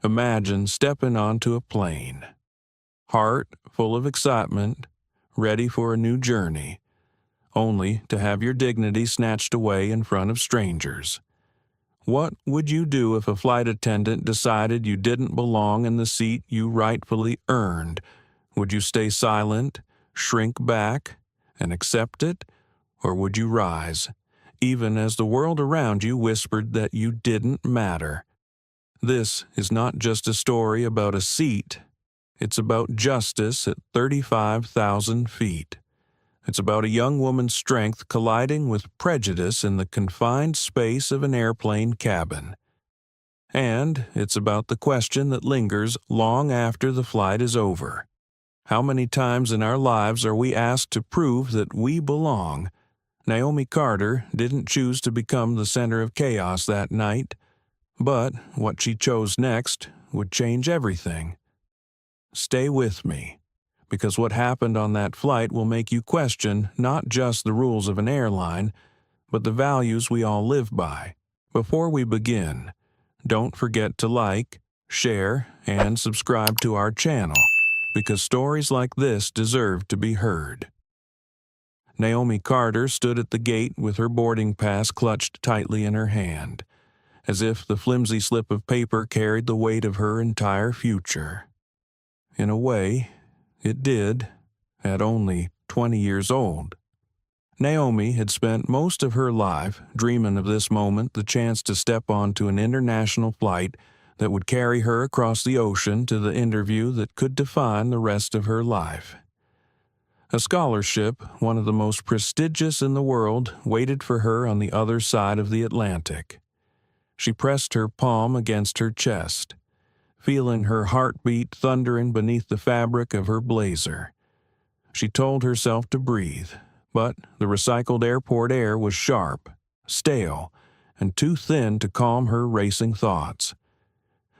Imagine stepping onto a plane, heart full of excitement, ready for a new journey, only to have your dignity snatched away in front of strangers. What would you do if a flight attendant decided you didn't belong in the seat you rightfully earned? Would you stay silent, shrink back, and accept it? Or would you rise, even as the world around you whispered that you didn't matter? This is not just a story about a seat. It's about justice at 35,000 feet. It's about a young woman's strength colliding with prejudice in the confined space of an airplane cabin. And it's about the question that lingers long after the flight is over. How many times in our lives are we asked to prove that we belong? Naomi Carter didn't choose to become the center of chaos that night, but what she chose next would change everything. Stay with me, because what happened on that flight will make you question not just the rules of an airline, but the values we all live by. Before we begin, don't forget to like, share, and subscribe to our channel, because stories like this deserve to be heard. Naomi Carter stood at the gate with her boarding pass clutched tightly in her hand, as if the flimsy slip of paper carried the weight of her entire future. In a way, it did, at only 20 years old. Naomi had spent most of her life dreaming of this moment, the chance to step onto an international flight that would carry her across the ocean to the interview that could define the rest of her life. A scholarship, one of the most prestigious in the world, waited for her on the other side of the Atlantic. She pressed her palm against her chest, feeling her heartbeat thundering beneath the fabric of her blazer. She told herself to breathe, but the recycled airport air was sharp, stale, and too thin to calm her racing thoughts.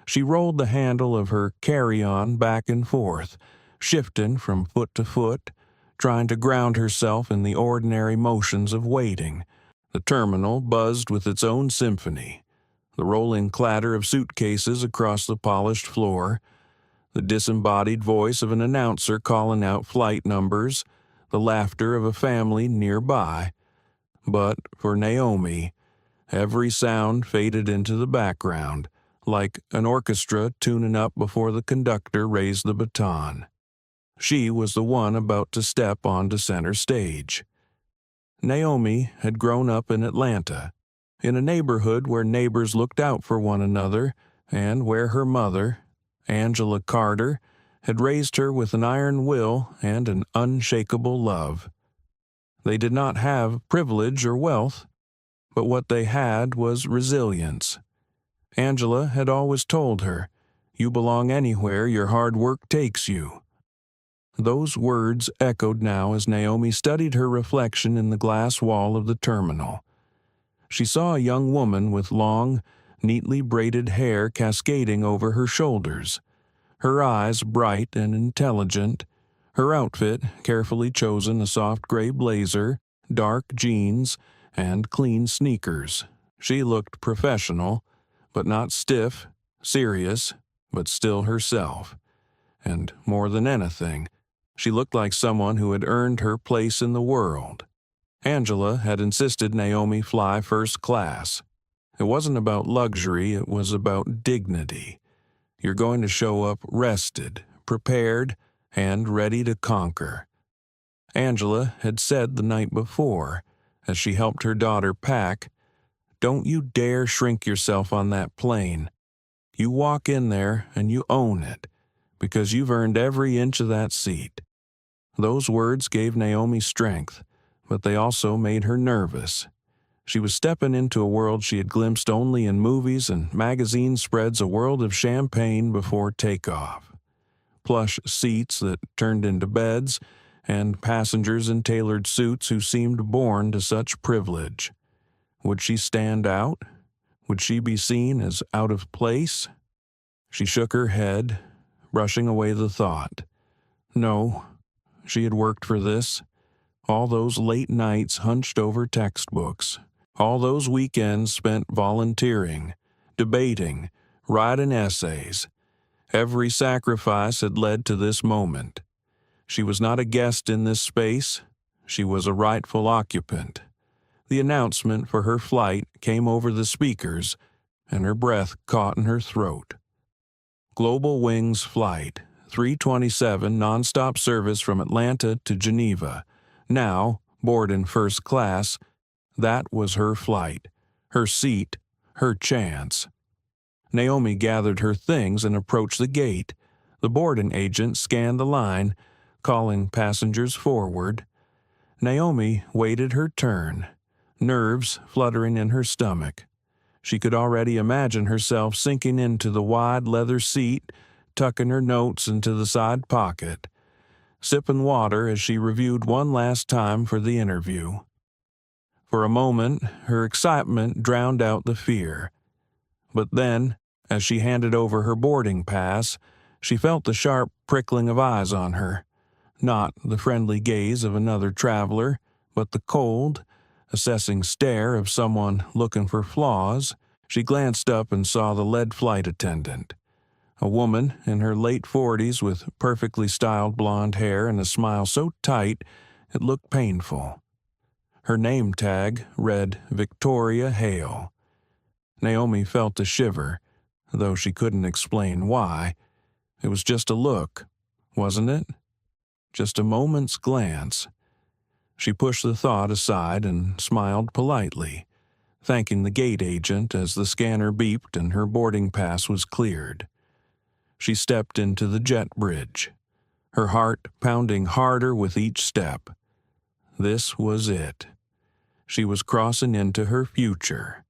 She rolled the handle of her carry-on back and forth, shifting from foot to foot, trying to ground herself in the ordinary motions of waiting. The terminal buzzed with its own symphony. The rolling clatter of suitcases across the polished floor, the disembodied voice of an announcer calling out flight numbers, the laughter of a family nearby. But for Naomi, every sound faded into the background, like an orchestra tuning up before the conductor raised the baton. She was the one about to step onto center stage. Naomi had grown up in Atlanta, in a neighborhood where neighbors looked out for one another, and where her mother, Angela Carter, had raised her with an iron will and an unshakable love. They did not have privilege or wealth, but what they had was resilience. Angela had always told her, "You belong anywhere your hard work takes you." Those words echoed now as Naomi studied her reflection in the glass wall of the terminal. She saw a young woman with long, neatly braided hair cascading over her shoulders, her eyes bright and intelligent, her outfit carefully chosen, a soft gray blazer, dark jeans, and clean sneakers. She looked professional, but not stiff, serious, but still herself. And more than anything, she looked like someone who had earned her place in the world. Angela had insisted Naomi fly first class. It wasn't about luxury, it was about dignity. You're going to show up rested, prepared, and ready to conquer. Angela had said the night before, as she helped her daughter pack, "Don't you dare shrink yourself on that plane. You walk in there and you own it, because you've earned every inch of that seat." Those words gave Naomi strength, but they also made her nervous. She was stepping into a world she had glimpsed only in movies and magazine spreads, a world of champagne before takeoff. Plush seats that turned into beds, and passengers in tailored suits who seemed born to such privilege. Would she stand out? Would she be seen as out of place? She shook her head, brushing away the thought. No, she had worked for this. All those late nights hunched over textbooks. All those weekends spent volunteering, debating, writing essays. Every sacrifice had led to this moment. She was not a guest in this space. She was a rightful occupant. The announcement for her flight came over the speakers, and her breath caught in her throat. Global Wings Flight 327 nonstop service from Atlanta to Geneva. Now, board in first class, that was her flight, her seat, her chance. Naomi gathered her things and approached the gate. The boarding agent scanned the line, calling passengers forward. Naomi waited her turn, nerves fluttering in her stomach. She could already imagine herself sinking into the wide leather seat, tucking her notes into the side pocket, sipping water as she reviewed one last time for the interview. For a moment, her excitement drowned out the fear. But then, as she handed over her boarding pass, she felt the sharp prickling of eyes on her. Not the friendly gaze of another traveler, but the cold, assessing stare of someone looking for flaws. She glanced up and saw the lead flight attendant, a woman in her late 40s with perfectly styled blonde hair and a smile so tight it looked painful. Her name tag read Victoria Hale. Naomi felt a shiver, though she couldn't explain why. It was just a look, wasn't it? Just a moment's glance. She pushed the thought aside and smiled politely, thanking the gate agent as the scanner beeped and her boarding pass was cleared. She stepped into the jet bridge, her heart pounding harder with each step. This was it. She was crossing into her future.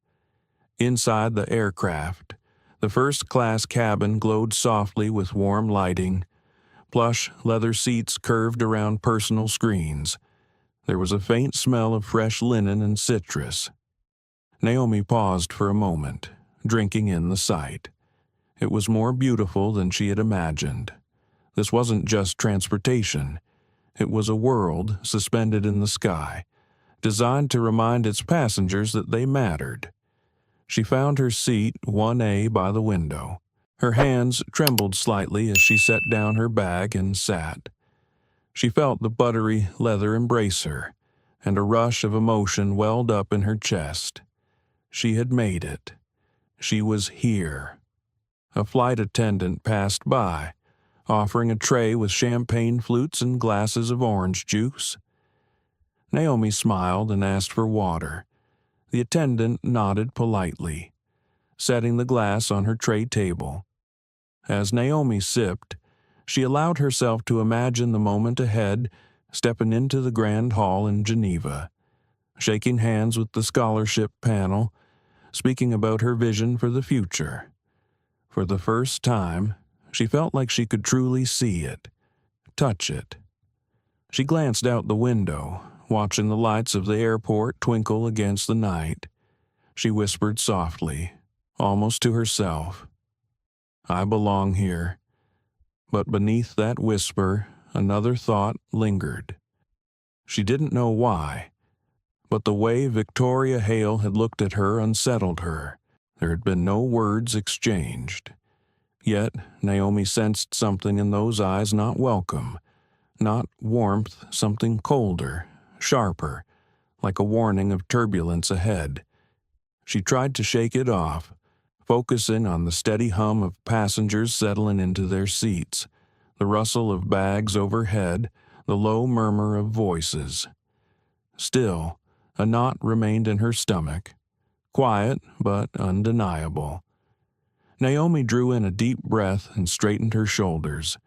Inside the aircraft, the first-class cabin glowed softly with warm lighting. Plush leather seats curved around personal screens. There was a faint smell of fresh linen and citrus. Naomi paused for a moment, drinking in the sight. It was more beautiful than she had imagined. This wasn't just transportation. It was a world suspended in the sky, designed to remind its passengers that they mattered. She found her seat 1A by the window. Her hands trembled slightly as she set down her bag and sat. She felt the buttery leather embrace her, and a rush of emotion welled up in her chest. She had made it. She was here. A flight attendant passed by, offering a tray with champagne flutes and glasses of orange juice. Naomi smiled and asked for water. The attendant nodded politely, setting the glass on her tray table. As Naomi sipped, she allowed herself to imagine the moment ahead, stepping into the grand hall in Geneva, shaking hands with the scholarship panel, speaking about her vision for the future. For the first time, she felt like she could truly see it, touch it. She glanced out the window, watching the lights of the airport twinkle against the night. She whispered softly, almost to herself, "I belong here." But beneath that whisper, another thought lingered. She didn't know why, but the way Victoria Hale had looked at her unsettled her. There had been no words exchanged. Yet Naomi sensed something in those eyes not welcome, not warmth, something colder, sharper, like a warning of turbulence ahead. She tried to shake it off, focusing on the steady hum of passengers settling into their seats, the rustle of bags overhead, the low murmur of voices. Still, a knot remained in her stomach, quiet but undeniable. Naomi drew in a deep breath and straightened her shoulders.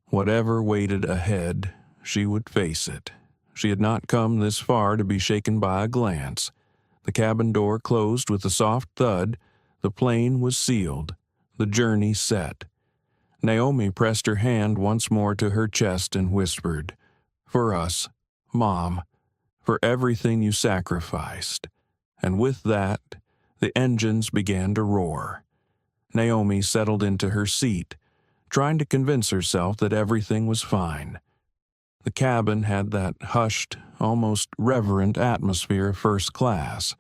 Whatever waited ahead, she would face it. She had not come this far to be shaken by a glance. The cabin door closed with a soft thud. The plane was sealed, the journey set. Naomi pressed her hand once more to her chest and whispered, "For us, Mom, for everything you sacrificed." And with that, the engines began to roar. Naomi settled into her seat, trying to convince herself that everything was fine. The cabin had that hushed, almost reverent atmosphere of first class,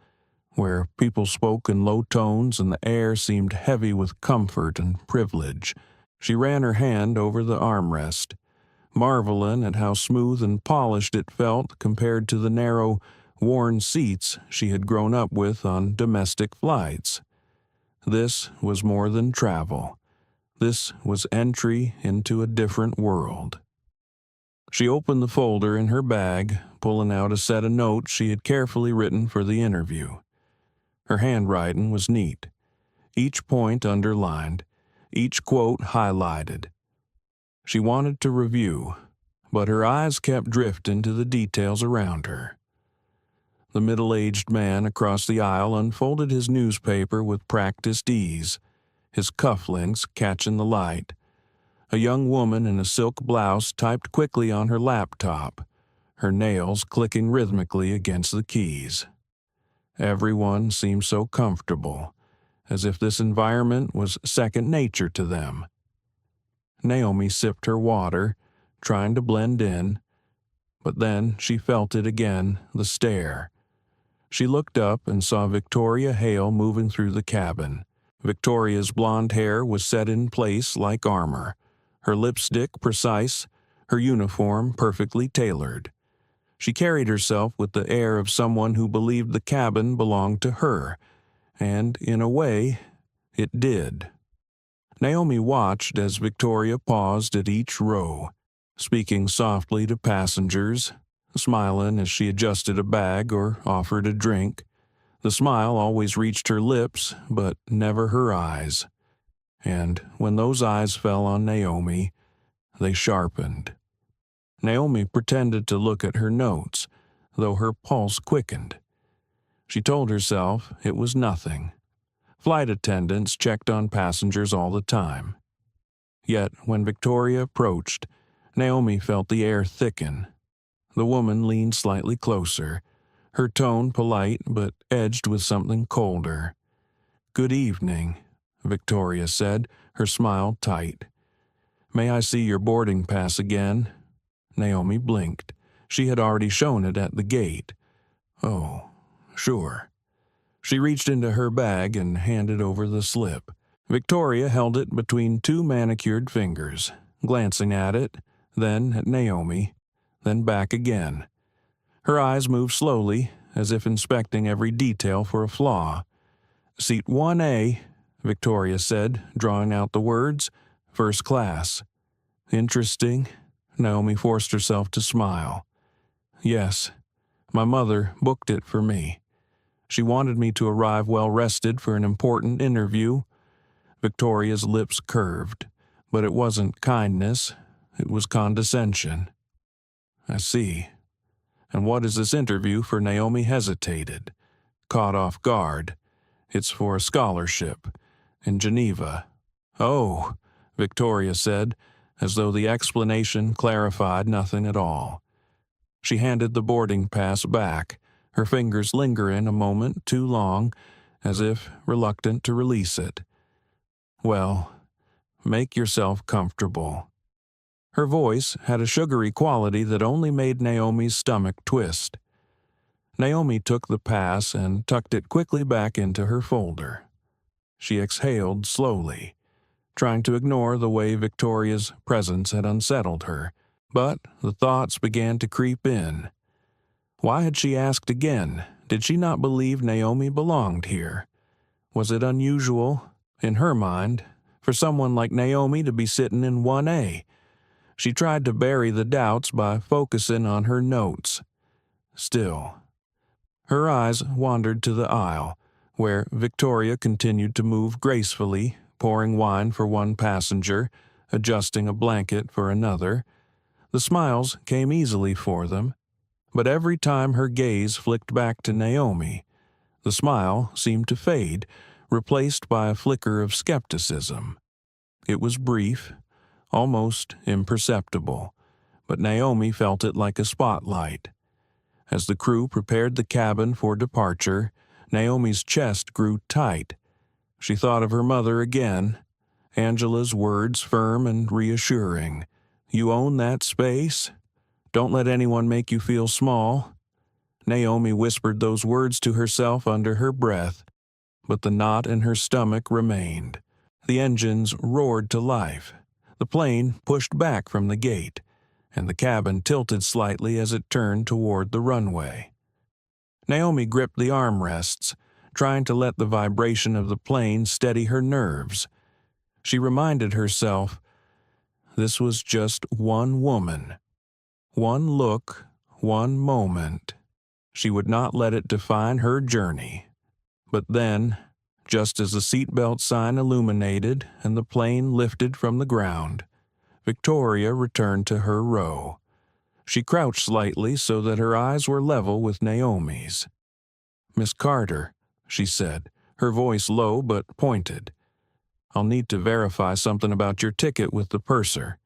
where people spoke in low tones and the air seemed heavy with comfort and privilege. She ran her hand over the armrest, marveling at how smooth and polished it felt compared to the narrow, worn seats she had grown up with on domestic flights. This was more than travel. This was entry into a different world. She opened the folder in her bag, pulling out a set of notes she had carefully written for the interview. Her handwriting was neat, each point underlined, each quote highlighted. She wanted to review, but her eyes kept drifting to the details around her. The middle-aged man across the aisle unfolded his newspaper with practiced ease, his cufflinks catching the light. A young woman in a silk blouse typed quickly on her laptop, her nails clicking rhythmically against the keys. Everyone seemed so comfortable, as if this environment was second nature to them. Naomi sipped her water, trying to blend in, but then she felt it again, the stare. She looked up and saw Victoria Hale moving through the cabin. Victoria's blonde hair was set in place like armor, her lipstick precise, her uniform perfectly tailored. She carried herself with the air of someone who believed the cabin belonged to her, and, in a way, it did. Naomi watched as Victoria paused at each row, speaking softly to passengers, smiling as she adjusted a bag or offered a drink. The smile always reached her lips, but never her eyes. And when those eyes fell on Naomi, they sharpened. Naomi pretended to look at her notes, though her pulse quickened. She told herself it was nothing. Flight attendants checked on passengers all the time. Yet when Victoria approached, Naomi felt the air thicken. The woman leaned slightly closer, her tone polite but edged with something colder. "Good evening," Victoria said, her smile tight. "May I see your boarding pass again?" Naomi blinked. She had already shown it at the gate. "Oh, sure." She reached into her bag and handed over the slip. Victoria held it between two manicured fingers, glancing at it, then at Naomi, then back again. Her eyes moved slowly, as if inspecting every detail for a flaw. "Seat 1A," Victoria said, drawing out the words, "first class." "Interesting." Naomi forced herself to smile. "Yes, my mother booked it for me. She wanted me to arrive well-rested for an important interview." Victoria's lips curved, but it wasn't kindness, it was condescension. "I see. And what is this interview for?" Naomi hesitated, caught off guard. "It's for a scholarship in Geneva." "Oh," Victoria said, as though the explanation clarified nothing at all. She handed the boarding pass back, her fingers lingering a moment too long, as if reluctant to release it. "Well, make yourself comfortable." Her voice had a sugary quality that only made Naomi's stomach twist. Naomi took the pass and tucked it quickly back into her folder. She exhaled slowly, trying to ignore the way Victoria's presence had unsettled her, but the thoughts began to creep in. Why had she asked again? Did she not believe Naomi belonged here? Was it unusual, in her mind, for someone like Naomi to be sitting in 1A? She tried to bury the doubts by focusing on her notes. Still, her eyes wandered to the aisle, where Victoria continued to move gracefully, pouring wine for one passenger, adjusting a blanket for another. The smiles came easily for them, but every time her gaze flicked back to Naomi, the smile seemed to fade, replaced by a flicker of skepticism. It was brief, almost imperceptible, but Naomi felt it like a spotlight. As the crew prepared the cabin for departure, Naomi's chest grew tight. She thought of her mother again, Angela's words firm and reassuring. "You own that space? Don't let anyone make you feel small." Naomi whispered those words to herself under her breath, but the knot in her stomach remained. The engines roared to life. The plane pushed back from the gate, and the cabin tilted slightly as it turned toward the runway. Naomi gripped the armrests, trying to let the vibration of the plane steady her nerves. She reminded herself, this was just one woman. One look, one moment. She would not let it define her journey. But then, just as the seatbelt sign illuminated and the plane lifted from the ground, Victoria returned to her row. She crouched slightly so that her eyes were level with Naomi's. "Miss Carter," she said, her voice low but pointed. "I'll need to verify something about your ticket with the purser.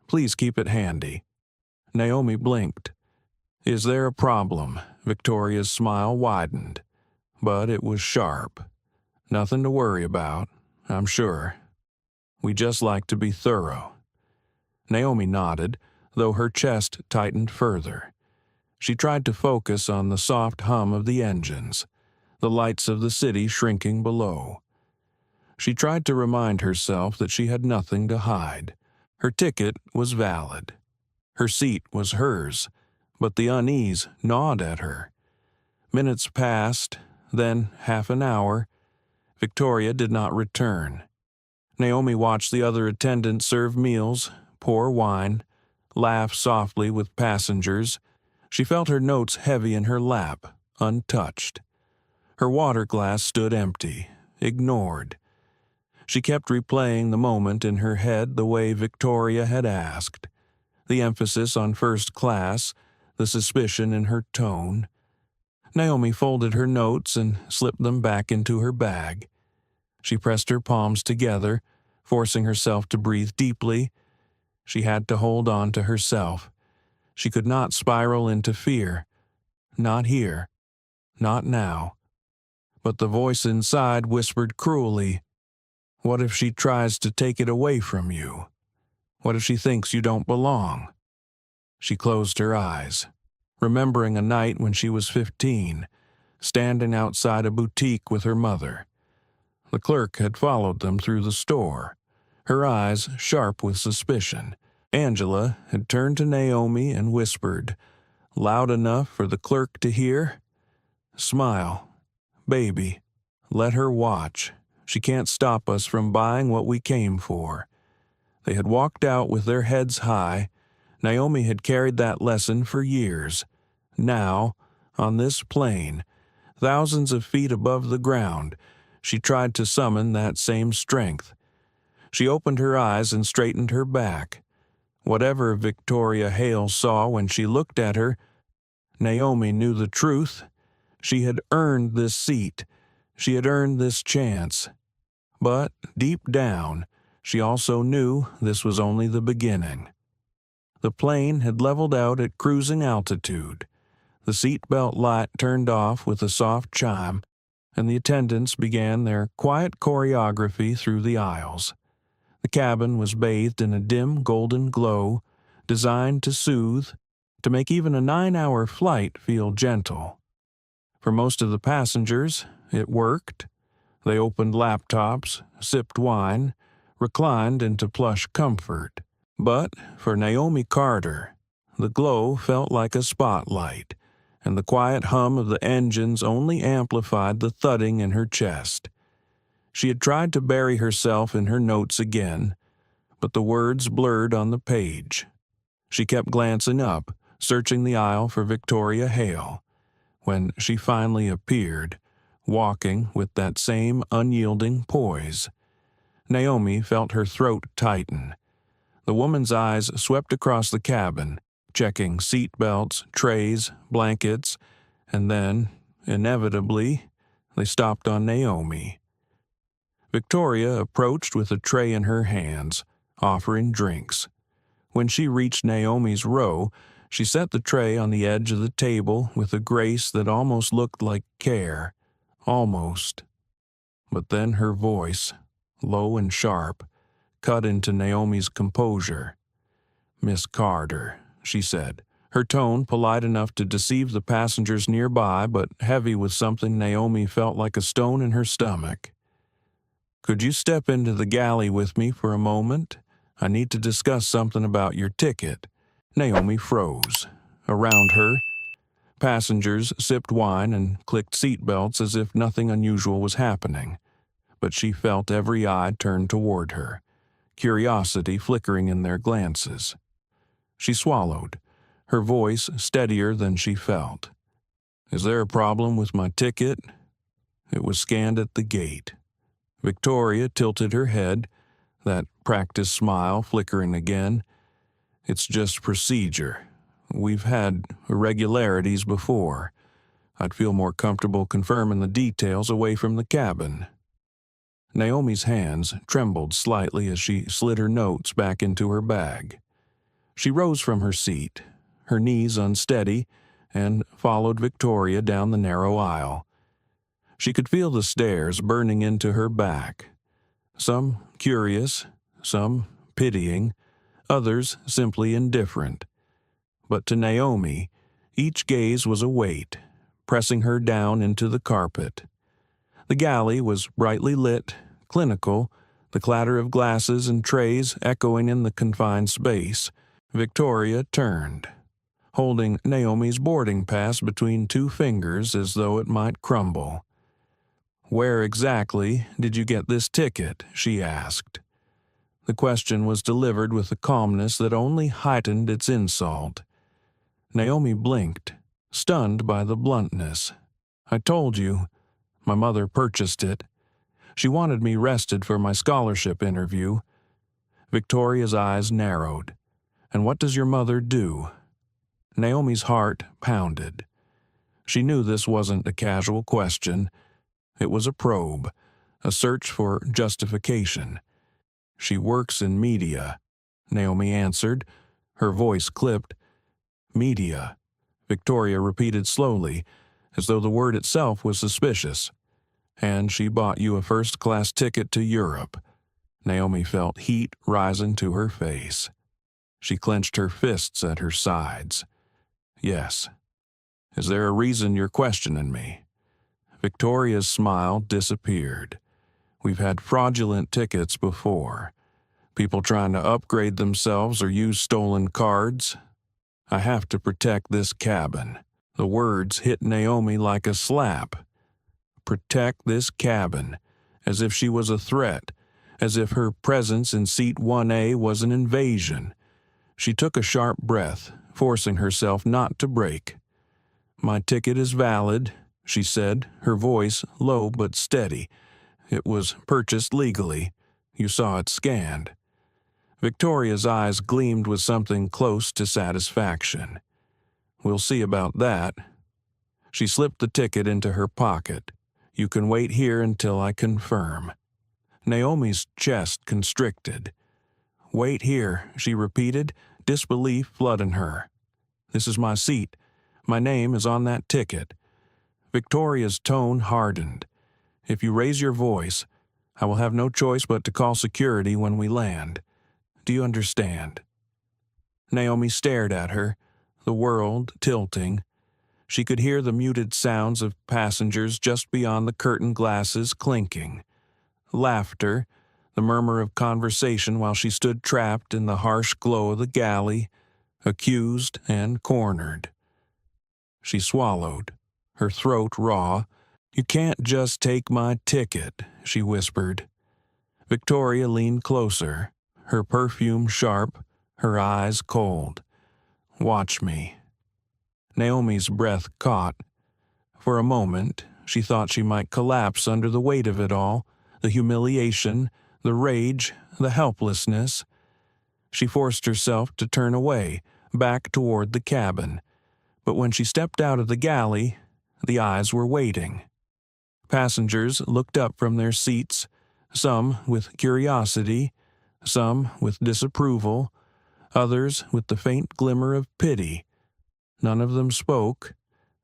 Please keep it handy." Naomi blinked. "Is there a problem?" Victoria's smile widened, but it was sharp. "Nothing to worry about, I'm sure. We just like to be thorough." Naomi nodded, though her chest tightened further. She tried to focus on the soft hum of the engines, the lights of the city shrinking below. She tried to remind herself that she had nothing to hide. Her ticket was valid. Her seat was hers, but the unease gnawed at her. Minutes passed, then half an hour. Victoria did not return. Naomi watched the other attendants serve meals, pour wine, laugh softly with passengers. She felt her notes heavy in her lap, untouched. Her water glass stood empty, ignored. She kept replaying the moment in her head the way Victoria had asked. The emphasis on first class, the suspicion in her tone. Naomi folded her notes and slipped them back into her bag. She pressed her palms together, forcing herself to breathe deeply. She had to hold on to herself. She could not spiral into fear. Not here. Not now. But the voice inside whispered cruelly, "What if she tries to take it away from you? What if she thinks you don't belong?" She closed her eyes, remembering a night when she was 15, standing outside a boutique with her mother. The clerk had followed them through the store, her eyes sharp with suspicion. Angela had turned to Naomi and whispered, loud enough for the clerk to hear, "Smile, baby, let her watch. She can't stop us from buying what we came for." They had walked out with their heads high. Naomi had carried that lesson for years. Now, on this plane, thousands of feet above the ground, she tried to summon that same strength. She opened her eyes and straightened her back. Whatever Victoria Hale saw when she looked at her, Naomi knew the truth. She had earned this seat. She had earned this chance. But, deep down, she also knew this was only the beginning. The plane had leveled out at cruising altitude. The seatbelt light turned off with a soft chime, and the attendants began their quiet choreography through the aisles. The cabin was bathed in a dim golden glow, designed to soothe, to make even a 9-hour flight feel gentle. For most of the passengers, it worked. They opened laptops, sipped wine, reclined into plush comfort. But for Naomi Carter, the glow felt like a spotlight, and the quiet hum of the engines only amplified the thudding in her chest. She had tried to bury herself in her notes again, but the words blurred on the page. She kept glancing up, searching the aisle for Victoria Hale. When she finally appeared, walking with that same unyielding poise, Naomi felt her throat tighten. The woman's eyes swept across the cabin, checking seat belts, trays, blankets, and then, inevitably, they stopped on Naomi. Victoria approached with a tray in her hands, offering drinks. When she reached Naomi's row, she set the tray on the edge of the table with a grace that almost looked like care. Almost. But then her voice, low and sharp, cut into Naomi's composure. "Miss Carter," she said, her tone polite enough to deceive the passengers nearby, but heavy with something Naomi felt like a stone in her stomach. "Could you step into the galley with me for a moment? I need to discuss something about your ticket." Naomi froze. Around her, passengers sipped wine and clicked seatbelts as if nothing unusual was happening, but she felt every eye turned toward her, curiosity flickering in their glances. She swallowed, her voice steadier than she felt. "Is there a problem with my ticket?" It was scanned at the gate. Victoria tilted her head, that practiced smile flickering again. "It's just procedure. We've had irregularities before. I'd feel more comfortable confirming the details away from the cabin." Naomi's hands trembled slightly as she slid her notes back into her bag. She rose from her seat, her knees unsteady, and followed Victoria down the narrow aisle. She could feel the stares burning into her back, some curious, some pitying, others simply indifferent. But to Naomi, each gaze was a weight, pressing her down into the carpet. The galley was brightly lit, clinical, the clatter of glasses and trays echoing in the confined space. Victoria turned, holding Naomi's boarding pass between two fingers as though it might crumble. "Where exactly did you get this ticket?" she asked. The question was delivered with a calmness that only heightened its insult. Naomi blinked, stunned by the bluntness. "I told you. My mother purchased it. She wanted me rested for my scholarship interview." Victoria's eyes narrowed. "And what does your mother do?" Naomi's heart pounded. She knew this wasn't a casual question. It was a probe, a search for justification. "She works in media," Naomi answered, her voice clipped. "Media," Victoria repeated slowly, as though the word itself was suspicious. "And she bought you a first-class ticket to Europe." Naomi felt heat rising to her face. She clenched her fists at her sides. "Yes. Is there a reason you're questioning me?" Victoria's smile disappeared. "We've had fraudulent tickets before. People trying to upgrade themselves or use stolen cards. I have to protect this cabin." The words hit Naomi like a slap. Protect this cabin, as if she was a threat, as if her presence in seat 1A was an invasion. She took a sharp breath, forcing herself not to break. "My ticket is valid," she said, her voice low but steady. "It was purchased legally. You saw it scanned." Victoria's eyes gleamed with something close to satisfaction. "We'll see about that." She slipped the ticket into her pocket. "You can wait here until I confirm." Naomi's chest constricted. "Wait here," she repeated, disbelief flooding her. "This is my seat. My name is on that ticket." Victoria's tone hardened. "If you raise your voice, I will have no choice but to call security when we land. Do you understand?" Naomi stared at her, the world tilting. She could hear the muted sounds of passengers just beyond the curtain glasses clinking. Laughter, the murmur of conversation while she stood trapped in the harsh glow of the galley, accused and cornered. She swallowed, her throat raw. "You can't just take my ticket," she whispered. Victoria leaned closer, her perfume sharp, her eyes cold. "Watch me." Naomi's breath caught. For a moment, she thought she might collapse under the weight of it all, the humiliation, the rage, the helplessness. She forced herself to turn away, back toward the cabin. But when she stepped out of the galley, the eyes were waiting. Passengers looked up from their seats, some with curiosity, some with disapproval, others with the faint glimmer of pity. None of them spoke,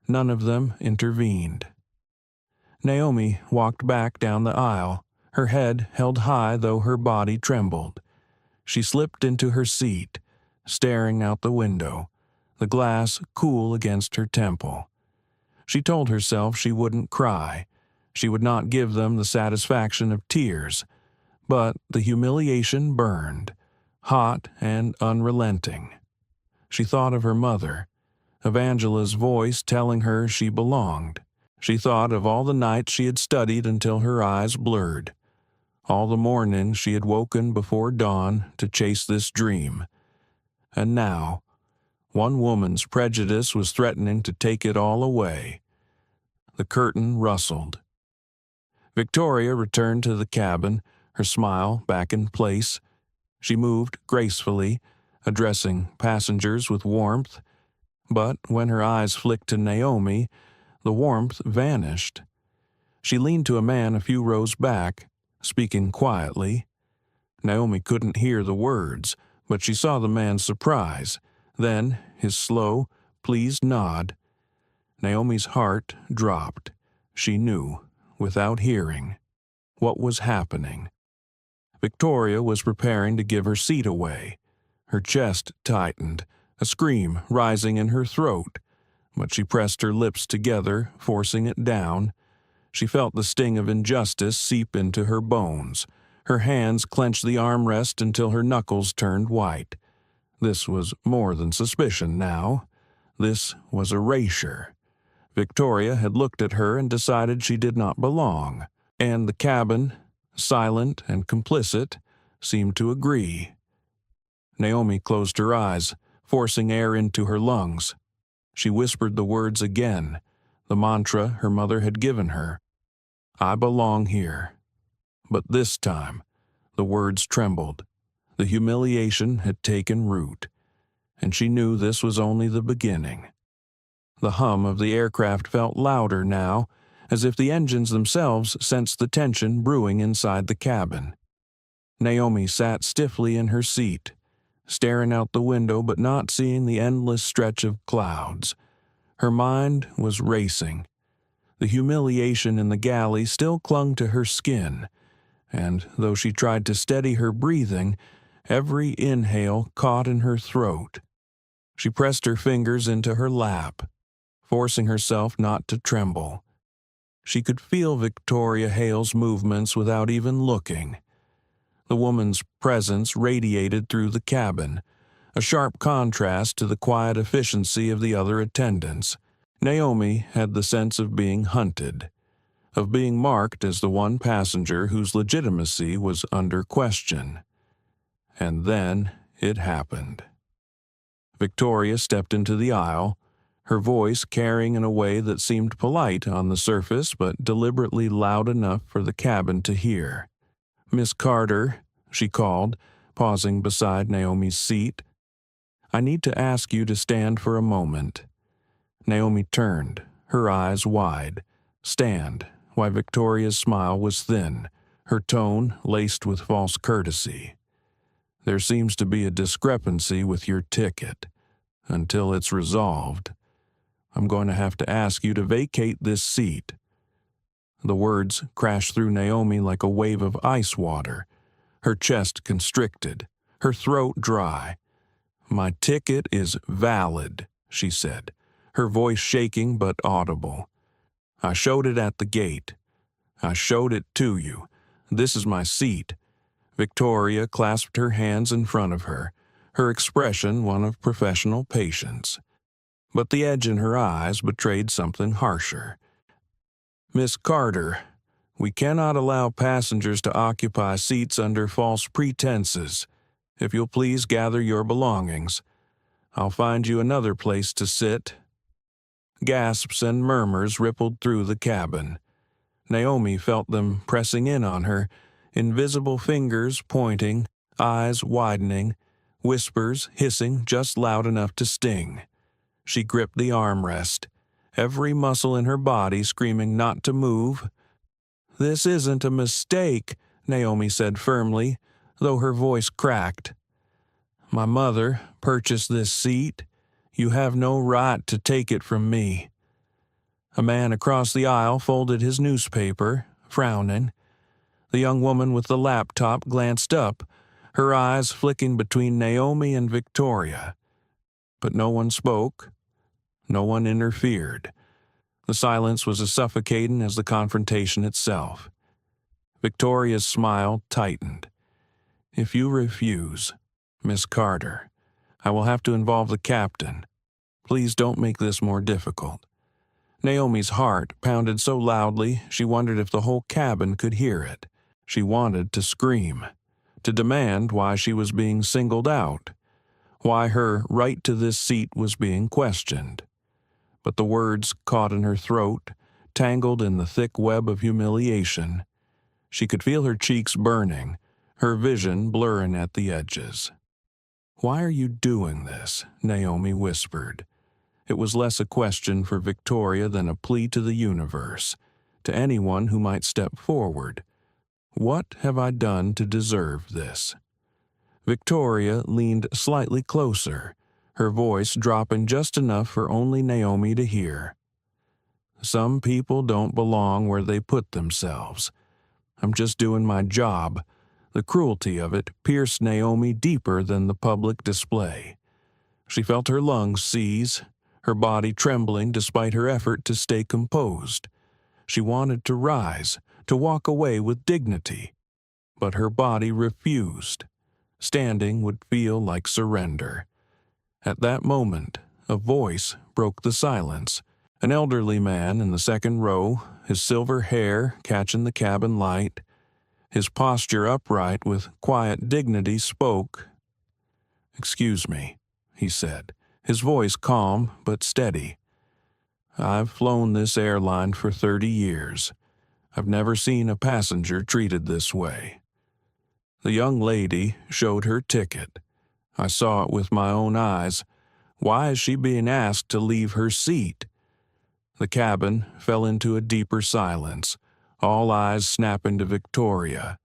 none of them intervened. Naomi walked back down the aisle, her head held high though her body trembled. She slipped into her seat, staring out the window, the glass cool against her temple. She told herself she wouldn't cry. She would not give them the satisfaction of tears. But the humiliation burned, hot and unrelenting. She thought of her mother, of Angela's voice telling her she belonged. She thought of all the nights she had studied until her eyes blurred, all the mornings she had woken before dawn to chase this dream. And now, one woman's prejudice was threatening to take it all away. The curtain rustled. Victoria returned to the cabin, her smile back in place. She moved gracefully, addressing passengers with warmth. But when her eyes flicked to Naomi, the warmth vanished. She leaned to a man a few rows back, speaking quietly. Naomi couldn't hear the words, but she saw the man's surprise, then his slow, pleased nod. Naomi's heart dropped. She knew, without hearing, what was happening. Victoria was preparing to give her seat away. Her chest tightened, a scream rising in her throat, but she pressed her lips together, forcing it down. She felt the sting of injustice seep into her bones. Her hands clenched the armrest until her knuckles turned white. This was more than suspicion now. This was erasure. Victoria had looked at her and decided she did not belong, and the cabin, silent and complicit, seemed to agree. Naomi closed her eyes, forcing air into her lungs. She whispered the words again, the mantra her mother had given her. I belong here. But this time, the words trembled. The humiliation had taken root, and she knew this was only the beginning. The hum of the aircraft felt louder now, as if the engines themselves sensed the tension brewing inside the cabin. Naomi sat stiffly in her seat, staring out the window but not seeing the endless stretch of clouds. Her mind was racing. The humiliation in the galley still clung to her skin, and though she tried to steady her breathing, every inhale caught in her throat. She pressed her fingers into her lap, forcing herself not to tremble. She could feel Victoria Hale's movements without even looking. The woman's presence radiated through the cabin, a sharp contrast to the quiet efficiency of the other attendants. Naomi had the sense of being hunted, of being marked as the one passenger whose legitimacy was under question. And then it happened. Victoria stepped into the aisle, her voice carrying in a way that seemed polite on the surface but deliberately loud enough for the cabin to hear. Miss Carter, she called, pausing beside Naomi's seat. I need to ask you to stand for a moment. Naomi turned, her eyes wide. Stand, why Victoria's smile was thin, her tone laced with false courtesy. There seems to be a discrepancy with your ticket. Until it's resolved, I'm going to have to ask you to vacate this seat. The words crashed through Naomi like a wave of ice water, her chest constricted, her throat dry. My ticket is valid, she said, her voice shaking but audible. I showed it at the gate. I showed it to you. This is my seat. Victoria clasped her hands in front of her, her expression one of professional patience. But the edge in her eyes betrayed something harsher. Miss Carter, we cannot allow passengers to occupy seats under false pretenses. If you'll please gather your belongings, I'll find you another place to sit. Gasps and murmurs rippled through the cabin. Naomi felt them pressing in on her, invisible fingers pointing, eyes widening, whispers hissing just loud enough to sting. She gripped the armrest, every muscle in her body screaming not to move. This isn't a mistake, Naomi said firmly, though her voice cracked. My mother purchased this seat. You have no right to take it from me. A man across the aisle folded his newspaper, frowning. The young woman with the laptop glanced up, her eyes flicking between Naomi and Victoria. But no one spoke. No one interfered. The silence was as suffocating as the confrontation itself. Victoria's smile tightened. "If you refuse, Miss Carter, I will have to involve the captain. Please don't make this more difficult." Naomi's heart pounded so loudly she wondered if the whole cabin could hear it. She wanted to scream, to demand why she was being singled out, why her right to this seat was being questioned. But the words caught in her throat, tangled in the thick web of humiliation. She could feel her cheeks burning, her vision blurring at the edges. "Why are you doing this?" Naomi whispered. It was less a question for Victoria than a plea to the universe, to anyone who might step forward. "What have I done to deserve this?" Victoria leaned slightly closer, her voice dropping just enough for only Naomi to hear. "Some people don't belong where they put themselves. I'm just doing my job." The cruelty of it pierced Naomi deeper than the public display. She felt her lungs seize, her body trembling despite her effort to stay composed. She wanted to rise, to walk away with dignity, but her body refused. Standing would feel like surrender. At that moment, a voice broke the silence. An elderly man in the second row, his silver hair catching the cabin light, his posture upright with quiet dignity, spoke. "Excuse me," he said, his voice calm but steady. "I've flown this airline for 30 years. I've never seen a passenger treated this way." The young lady showed her ticket. I saw it with my own eyes. Why is she being asked to leave her seat? The cabin fell into a deeper silence, all eyes snapping to Victoria.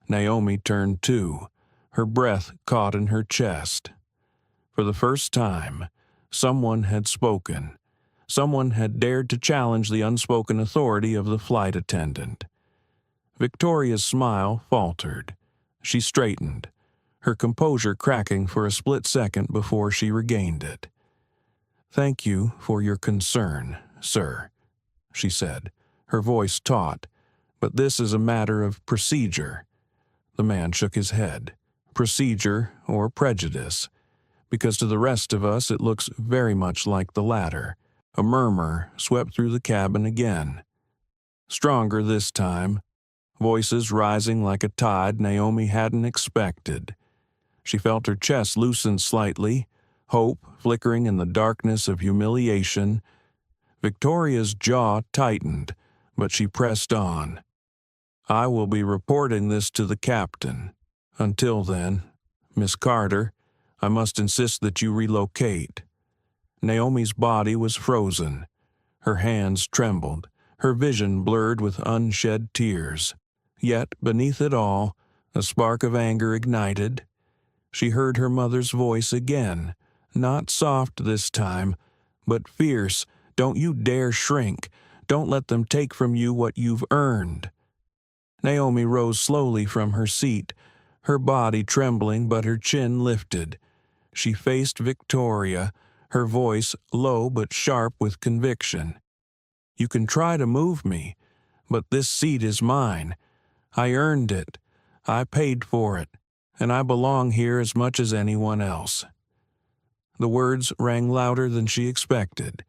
Naomi turned too, her breath caught in her chest. For the first time, someone had spoken. Someone had dared to challenge the unspoken authority of the flight attendant. Victoria's smile faltered. She straightened, her composure cracking for a split second before she regained it. "Thank you for your concern, sir," she said, her voice taut, "but this is a matter of procedure." The man shook his head. "Procedure or prejudice? Because to the rest of us it looks very much like the latter." A murmur swept through the cabin again. Stronger this time, voices rising like a tide Naomi hadn't expected. She felt her chest loosen slightly, hope flickering in the darkness of humiliation. Victoria's jaw tightened, but she pressed on. "I will be reporting this to the captain. Until then, Miss Carter, I must insist that you relocate." Naomi's body was frozen. Her hands trembled, her vision blurred with unshed tears. Yet, beneath it all, a spark of anger ignited. She heard her mother's voice again, not soft this time, but fierce. "Don't you dare shrink. Don't let them take from you what you've earned." Naomi rose slowly from her seat, her body trembling but her chin lifted. She faced Victoria, her voice low but sharp with conviction. "You can try to move me, but this seat is mine. I earned it. I paid for it, and I belong here as much as anyone else." The words rang louder than she expected,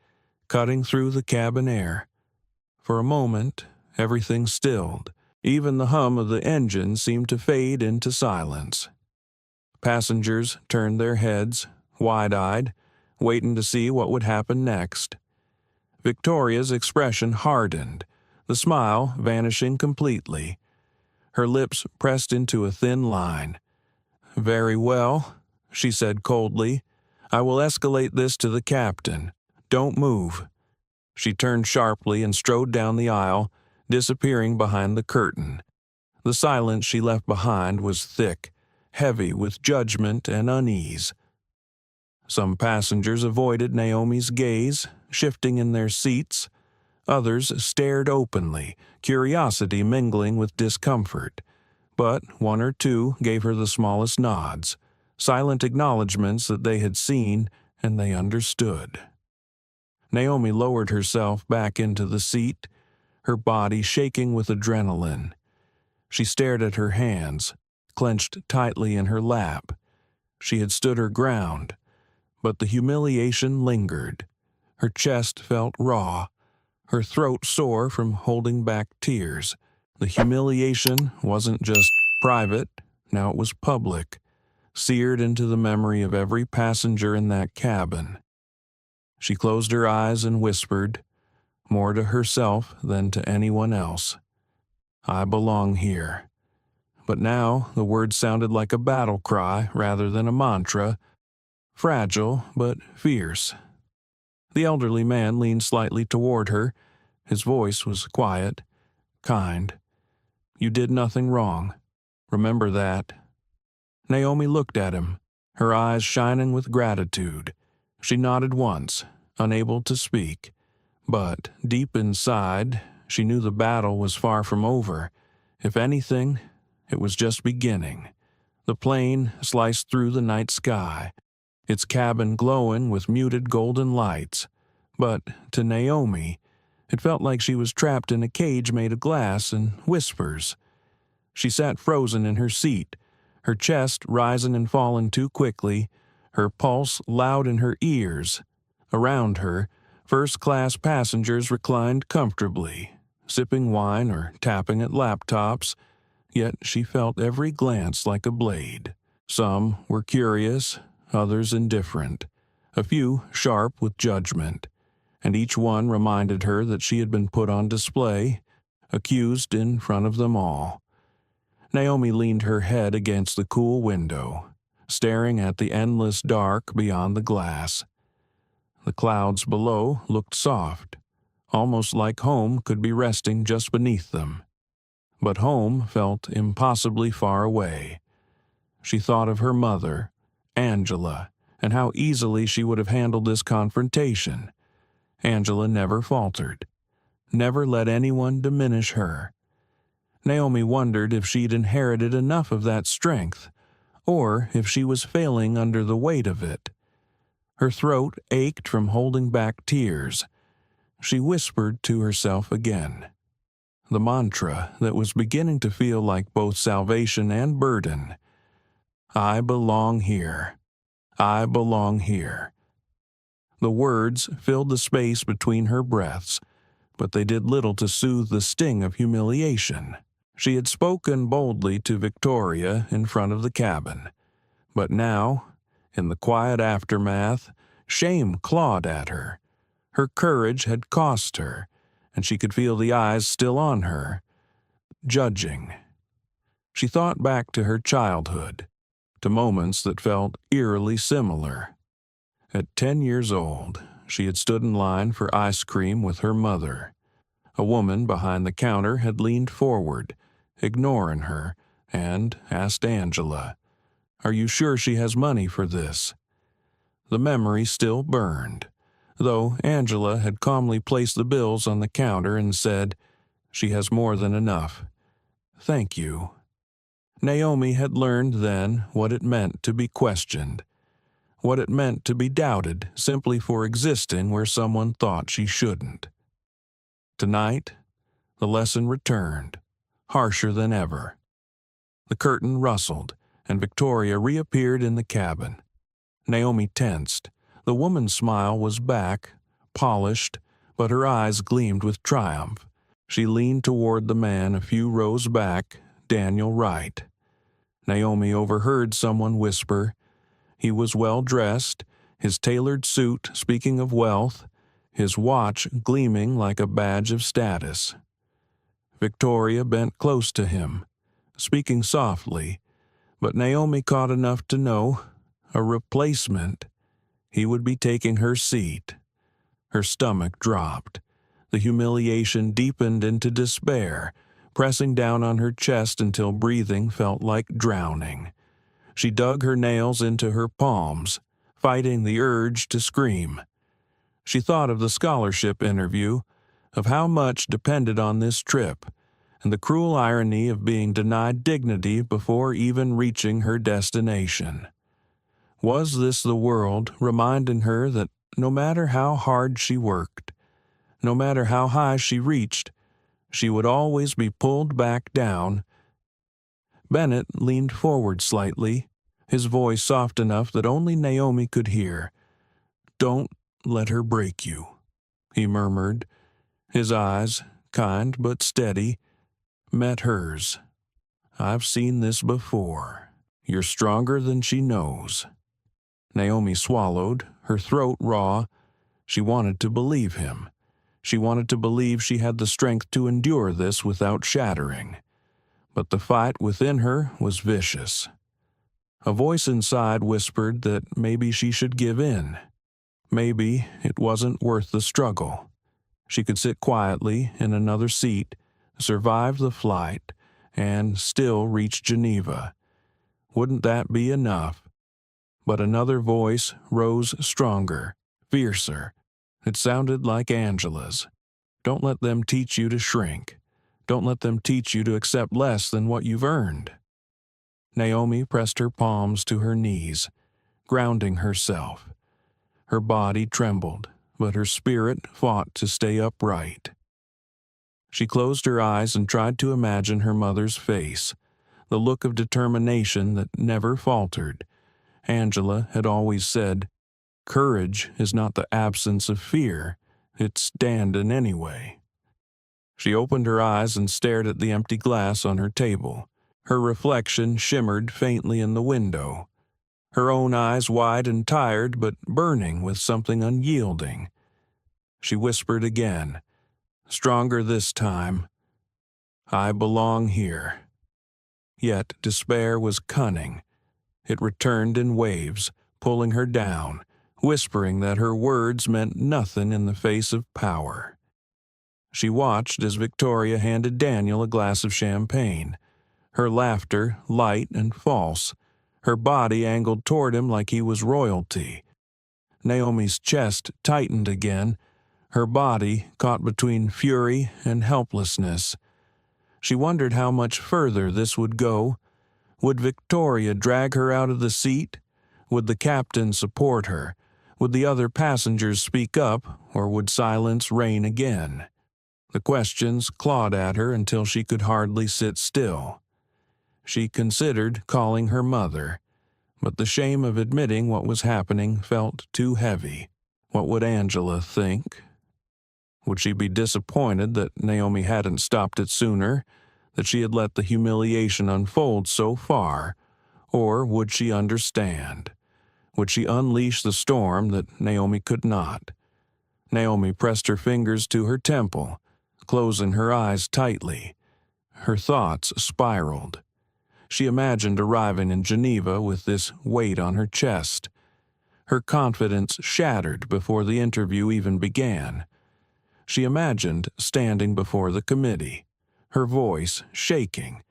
cutting through the cabin air. For a moment, everything stilled. Even the hum of the engine seemed to fade into silence. Passengers turned their heads, wide-eyed, waiting to see what would happen next. Victoria's expression hardened, the smile vanishing completely. Her lips pressed into a thin line. "Very well," she said coldly. "I will escalate this to the captain. Don't move." She turned sharply and strode down the aisle, disappearing behind the curtain. The silence she left behind was thick, heavy with judgment and unease. Some passengers avoided Naomi's gaze, shifting in their seats. Others stared openly, curiosity mingling with discomfort. But one or two gave her the smallest nods, silent acknowledgments that they had seen and they understood. Naomi lowered herself back into the seat, her body shaking with adrenaline. She stared at her hands, clenched tightly in her lap. She had stood her ground, but the humiliation lingered. Her chest felt raw, her throat sore from holding back tears. The humiliation wasn't just private, now it was public, seared into the memory of every passenger in that cabin. She closed her eyes and whispered, more to herself than to anyone else, "I belong here." But now the words sounded like a battle cry rather than a mantra, fragile but fierce. The elderly man leaned slightly toward her. His voice was quiet, kind. "You did nothing wrong. Remember that." Naomi looked at him, her eyes shining with gratitude. She nodded once, unable to speak. But deep inside, she knew the battle was far from over. If anything, it was just beginning. The plane sliced through the night sky, its cabin glowing with muted golden lights. But to Naomi, it felt like she was trapped in a cage made of glass and whispers. She sat frozen in her seat, her chest rising and falling too quickly, her pulse loud in her ears. Around her, first-class passengers reclined comfortably, sipping wine or tapping at laptops, yet she felt every glance like a blade. Some were curious, others indifferent, a few sharp with judgment, and each one reminded her that she had been put on display, accused in front of them all. Naomi leaned her head against the cool window, staring at the endless dark beyond the glass. The clouds below looked soft, almost like home could be resting just beneath them. But home felt impossibly far away. She thought of her mother, Angela, and how easily she would have handled this confrontation. Angela never faltered, never let anyone diminish her. Naomi wondered if she'd inherited enough of that strength, or if she was failing under the weight of it. Her throat ached from holding back tears. She whispered to herself again, the mantra that was beginning to feel like both salvation and burden. "I belong here. I belong here." The words filled the space between her breaths, but they did little to soothe the sting of humiliation. She had spoken boldly to Victoria in front of the cabin, but now, in the quiet aftermath, shame clawed at her. Her courage had cost her, and she could feel the eyes still on her, judging. She thought back to her childhood, to moments that felt eerily similar. At 10 years old, she had stood in line for ice cream with her mother. A woman behind the counter had leaned forward, ignoring her, and asked Angela, "Are you sure she has money for this?" The memory still burned, though Angela had calmly placed the bills on the counter and said, "She has more than enough. Thank you." Naomi had learned then what it meant to be questioned, what it meant to be doubted simply for existing where someone thought she shouldn't. Tonight, the lesson returned, harsher than ever. The curtain rustled, and Victoria reappeared in the cabin. Naomi tensed. The woman's smile was back, polished, but her eyes gleamed with triumph. She leaned toward the man a few rows back, Daniel Wright. Naomi overheard someone whisper. He was well-dressed, his tailored suit speaking of wealth, his watch gleaming like a badge of status. Victoria bent close to him, speaking softly, but Naomi caught enough to know, a replacement. He would be taking her seat. Her stomach dropped. The humiliation deepened into despair, pressing down on her chest until breathing felt like drowning. She dug her nails into her palms, fighting the urge to scream. She thought of the scholarship interview, of how much depended on this trip, and the cruel irony of being denied dignity before even reaching her destination. Was this the world reminding her that no matter how hard she worked, no matter how high she reached, she would always be pulled back down? Bennett leaned forward slightly, his voice soft enough that only Naomi could hear. "Don't let her break you," he murmured. His eyes, kind but steady, met hers. "I've seen this before. You're stronger than she knows." Naomi swallowed, her throat raw. She wanted to believe him. She wanted to believe she had the strength to endure this without shattering. But the fight within her was vicious. A voice inside whispered that maybe she should give in. Maybe it wasn't worth the struggle. She could sit quietly in another seat, survive the flight, and still reach Geneva. Wouldn't that be enough? But another voice rose stronger, fiercer. It sounded like Angela's. "Don't let them teach you to shrink. Don't let them teach you to accept less than what you've earned." Naomi pressed her palms to her knees, grounding herself. Her body trembled, but her spirit fought to stay upright. She closed her eyes and tried to imagine her mother's face, the look of determination that never faltered. Angela had always said, "Courage is not the absence of fear, it's standing anyway." She opened her eyes and stared at the empty glass on her table. Her reflection shimmered faintly in the window. Her own eyes wide and tired, but burning with something unyielding. She whispered again, stronger this time, "I belong here." Yet despair was cunning. It returned in waves, pulling her down, whispering that her words meant nothing in the face of power. She watched as Victoria handed Daniel a glass of champagne, her laughter light and false, her body angled toward him like he was royalty. Naomi's chest tightened again, her body caught between fury and helplessness. She wondered how much further this would go. Would Victoria drag her out of the seat? Would the captain support her? Would the other passengers speak up, or would silence reign again? The questions clawed at her until she could hardly sit still. She considered calling her mother, but the shame of admitting what was happening felt too heavy. What would Angela think? Would she be disappointed that Naomi hadn't stopped it sooner, that she had let the humiliation unfold so far? Or would she understand? Would she unleash the storm that Naomi could not? Naomi pressed her fingers to her temple, closing her eyes tightly. Her thoughts spiraled. She imagined arriving in Geneva with this weight on her chest. Her confidence shattered before the interview even began. She imagined standing before the committee, her voice shaking,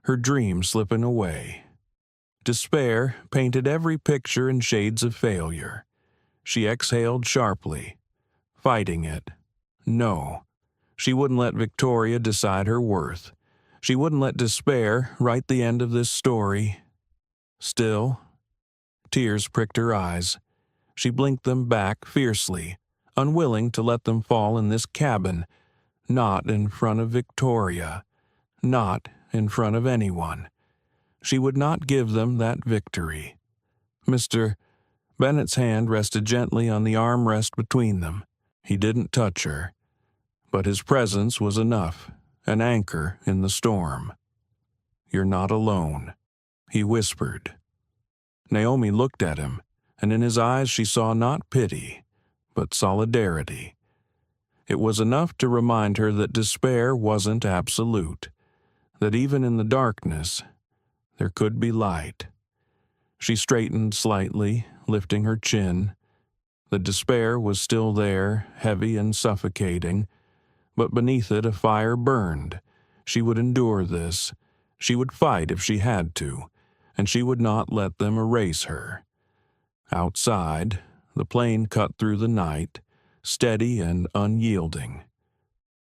her dream slipping away. Despair painted every picture in shades of failure. She exhaled sharply, fighting it. No, she wouldn't let Victoria decide her worth. She wouldn't let despair write the end of this story. Still, tears pricked her eyes. She blinked them back fiercely, unwilling to let them fall in this cabin, not in front of Victoria, not in front of anyone. She would not give them that victory. Mr. Bennett's hand rested gently on the armrest between them. He didn't touch her, but his presence was enough, an anchor in the storm. "You're not alone," he whispered. Naomi looked at him, and in his eyes she saw not pity, but solidarity. It was enough to remind her that despair wasn't absolute, that even in the darkness, there could be light. She straightened slightly, lifting her chin. The despair was still there, heavy and suffocating, but beneath it a fire burned. She would endure this. She would fight if she had to, and she would not let them erase her. Outside, the plane cut through the night, steady and unyielding.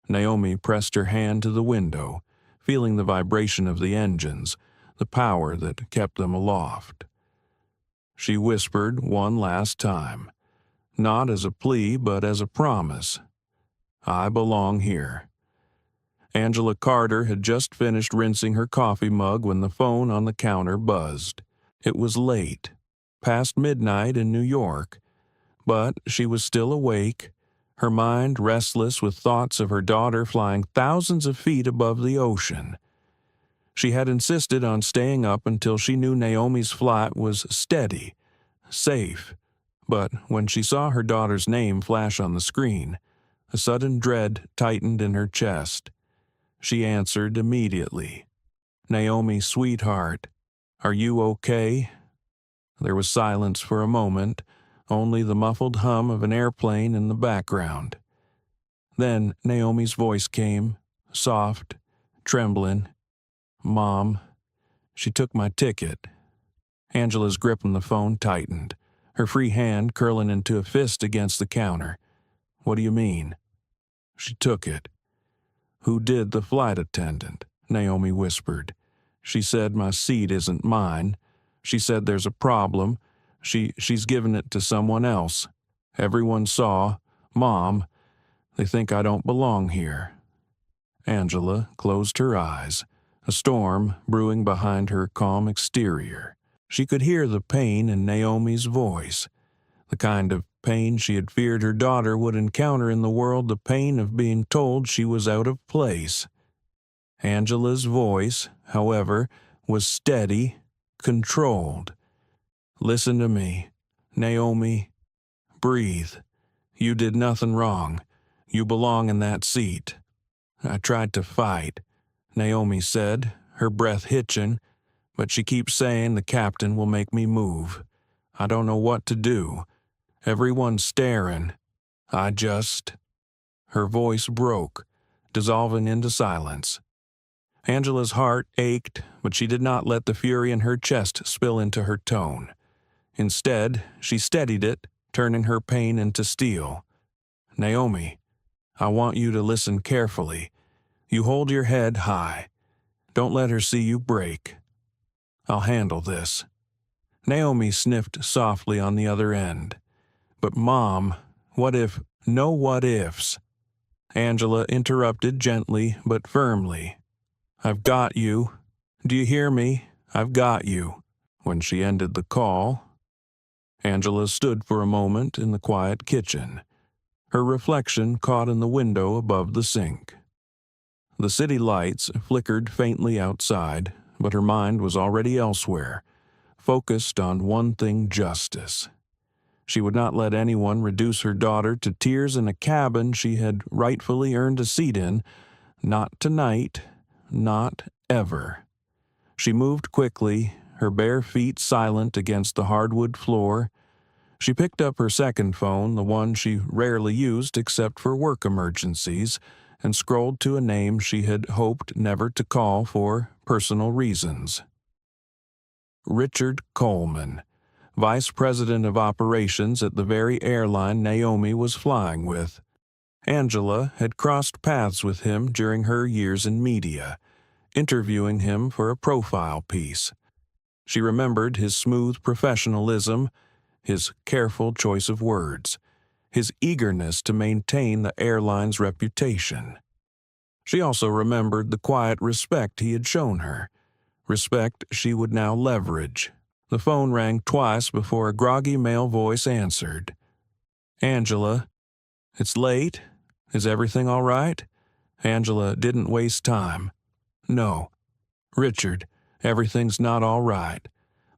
Naomi pressed her hand to the window, feeling the vibration of the engines, the power that kept them aloft. she whispered one last time, not as a plea but as a promise. I belong here. Angela Carter had just finished rinsing her coffee mug when the phone on the counter buzzed. It was late, past midnight in New York, but she was still awake, her mind restless with thoughts of her daughter flying thousands of feet above the ocean. She had insisted on staying up until she knew Naomi's flight was steady, safe, but when she saw her daughter's name flash on the screen, a sudden dread tightened in her chest. She answered immediately. "Naomi, sweetheart, are you okay?" There was silence for a moment, only the muffled hum of an airplane in the background. Then Naomi's voice came, soft, trembling. "Mom, she took my ticket." Angela's grip on the phone tightened, her free hand curling into a fist against the counter. "What do you mean?" "She took it." "Who did the flight attendant?" Naomi whispered. "She said my seat isn't mine. She said there's a problem. She's given it to someone else. Everyone saw. Mom, they think I don't belong here." Angela closed her eyes, a storm brewing behind her calm exterior. She could hear the pain in Naomi's voice, the kind of pain she had feared her daughter would encounter in the world, the pain of being told she was out of place. Angela's voice, however, was steady, controlled. "Listen to me, Naomi. Breathe. You did nothing wrong. You belong in that seat." "I tried to fight," Naomi said, her breath hitching, "but she keeps saying the captain will make me move. I don't know what to do. Everyone's staring. I just—" Her voice broke, dissolving into silence. Angela's heart ached, but she did not let the fury in her chest spill into her tone. Instead, she steadied it, turning her pain into steel. "Naomi, I want you to listen carefully. You hold your head high. Don't let her see you break. I'll handle this." Naomi sniffed softly on the other end. "But Mom, what if—" "No what ifs," Angela interrupted gently but firmly. "I've got you. Do you hear me? I've got you." When she ended the call, Angela stood for a moment in the quiet kitchen, her reflection caught in the window above the sink. The city lights flickered faintly outside, but her mind was already elsewhere, focused on one thing: justice. She would not let anyone reduce her daughter to tears in a cabin she had rightfully earned a seat in. Not tonight, not ever. She moved quickly, her bare feet silent against the hardwood floor. She picked up her second phone, the one she rarely used except for work emergencies, and scrolled to a name she had hoped never to call for personal reasons. Richard Coleman, Vice President of Operations at the very airline Naomi was flying with. Angela had crossed paths with him during her years in media, interviewing him for a profile piece. She remembered his smooth professionalism, his careful choice of words, his eagerness to maintain the airline's reputation. She also remembered the quiet respect he had shown her, respect she would now leverage. The phone rang twice before a groggy male voice answered. "Angela, it's late. Is everything all right?" Angela didn't waste time. "No." "Richard, everything's not all right.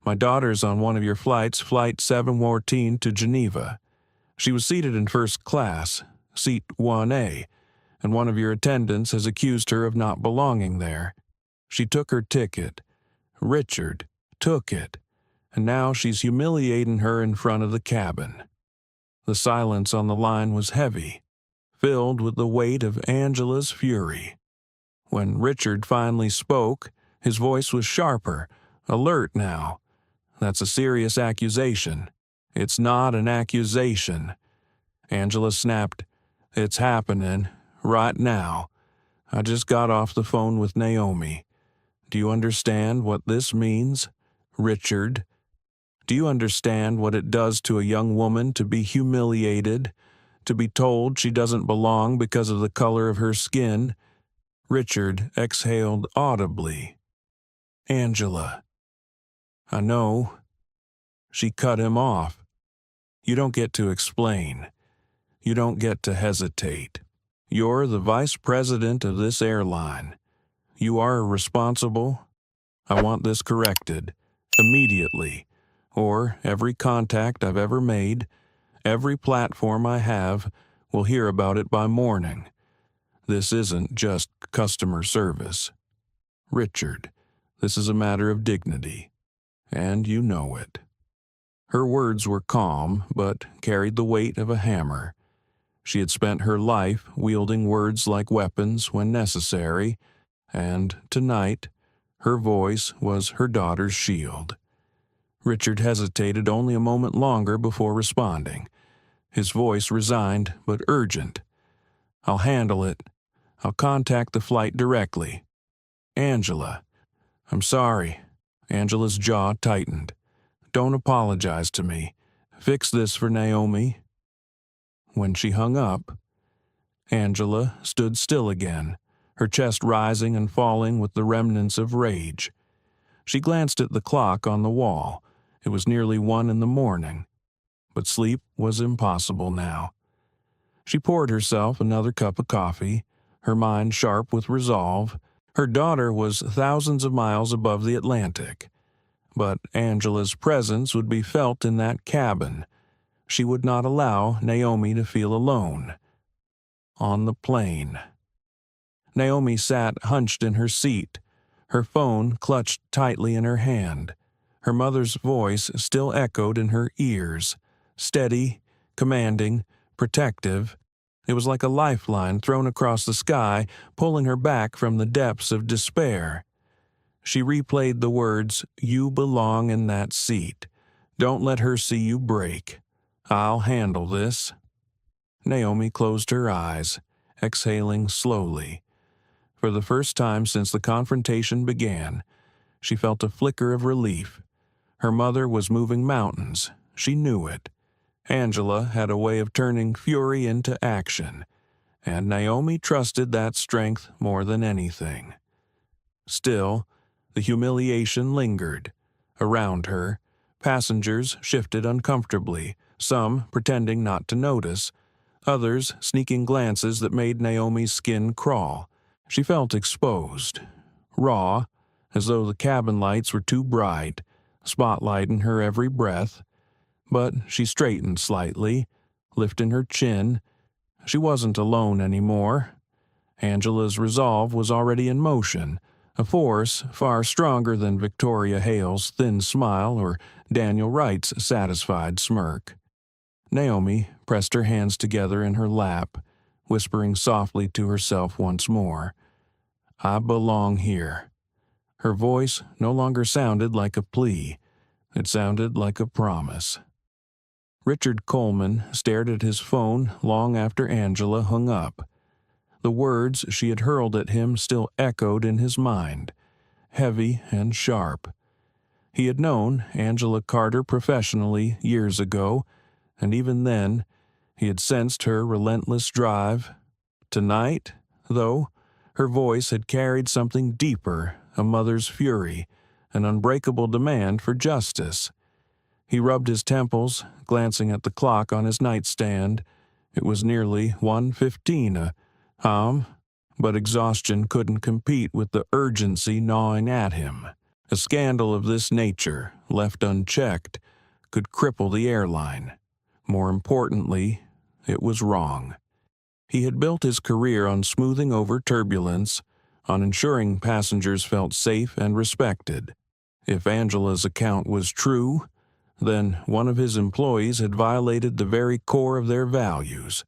My daughter's on one of your flights, Flight 714 to Geneva. She was seated in first class, seat 1A, and one of your attendants has accused her of not belonging there. She took her ticket. Richard took it, and now she's humiliating her in front of the cabin." The silence on the line was heavy, filled with the weight of Angela's fury. When Richard finally spoke, his voice was sharper, alert now. "That's a serious accusation." "It's not an accusation." Angela snapped. "It's happening, right now. I just got off the phone with Naomi. Do you understand what this means, Richard?" Do you understand what it does to a young woman to be humiliated, to be told she doesn't belong because of the color of her skin? Richard exhaled audibly. Angela. I know. She cut him off. You don't get to explain. You don't get to hesitate. You're the vice president of this airline. You are responsible. I want this corrected. Immediately. Or every contact I've ever made, every platform I have, will hear about it by morning. This isn't just customer service. Richard, this is a matter of dignity. And you know it. Her words were calm, but carried the weight of a hammer. She had spent her life wielding words like weapons when necessary, and tonight, her voice was her daughter's shield. Richard hesitated only a moment longer before responding. His voice resigned but urgent. I'll handle it. I'll contact the flight directly. Angela. I'm sorry. Angela's jaw tightened. Don't apologize to me. Fix this for Naomi. When she hung up, Angela stood still again, her chest rising and falling with the remnants of rage. She glanced at the clock on the wall. It was nearly 1 a.m, but sleep was impossible now. She poured herself another cup of coffee, her mind sharp with resolve. Her daughter was thousands of miles above the Atlantic, but Angela's presence would be felt in that cabin. She would not allow Naomi to feel alone. On the plane. Naomi sat hunched in her seat, her phone clutched tightly in her hand. Her mother's voice still echoed in her ears, steady, commanding, protective. It was like a lifeline thrown across the sky, pulling her back from the depths of despair. She replayed the words, "You belong in that seat. Don't let her see you break. I'll handle this." Naomi closed her eyes, exhaling slowly. For the first time since the confrontation began, she felt a flicker of relief. Her mother was moving mountains. She knew it. Angela had a way of turning fury into action, and Naomi trusted that strength more than anything. Still, the humiliation lingered. Around her, passengers shifted uncomfortably, some pretending not to notice, others sneaking glances that made Naomi's skin crawl. She felt exposed, raw, as though the cabin lights were too bright, spotlighting her every breath. But she straightened slightly, lifting her chin. She wasn't alone anymore. Angela's resolve was already in motion, a force far stronger than Victoria Hale's thin smile or Daniel Wright's satisfied smirk. Naomi pressed her hands together in her lap, whispering softly to herself once more, "I belong here." Her voice no longer sounded like a plea. It sounded like a promise. Richard Coleman stared at his phone long after Angela hung up. The words she had hurled at him still echoed in his mind, heavy and sharp. He had known Angela Carter professionally years ago, and even then, he had sensed her relentless drive. Tonight, though, her voice had carried something deeper, a mother's fury, an unbreakable demand for justice. He rubbed his temples, glancing at the clock on his nightstand. It was nearly 1:15 a.m., but exhaustion couldn't compete with the urgency gnawing at him. A scandal of this nature, left unchecked, could cripple the airline. More importantly, it was wrong. He had built his career on smoothing over turbulence, on ensuring passengers felt safe and respected. If Angela's account was true, then one of his employees had violated the very core of their values.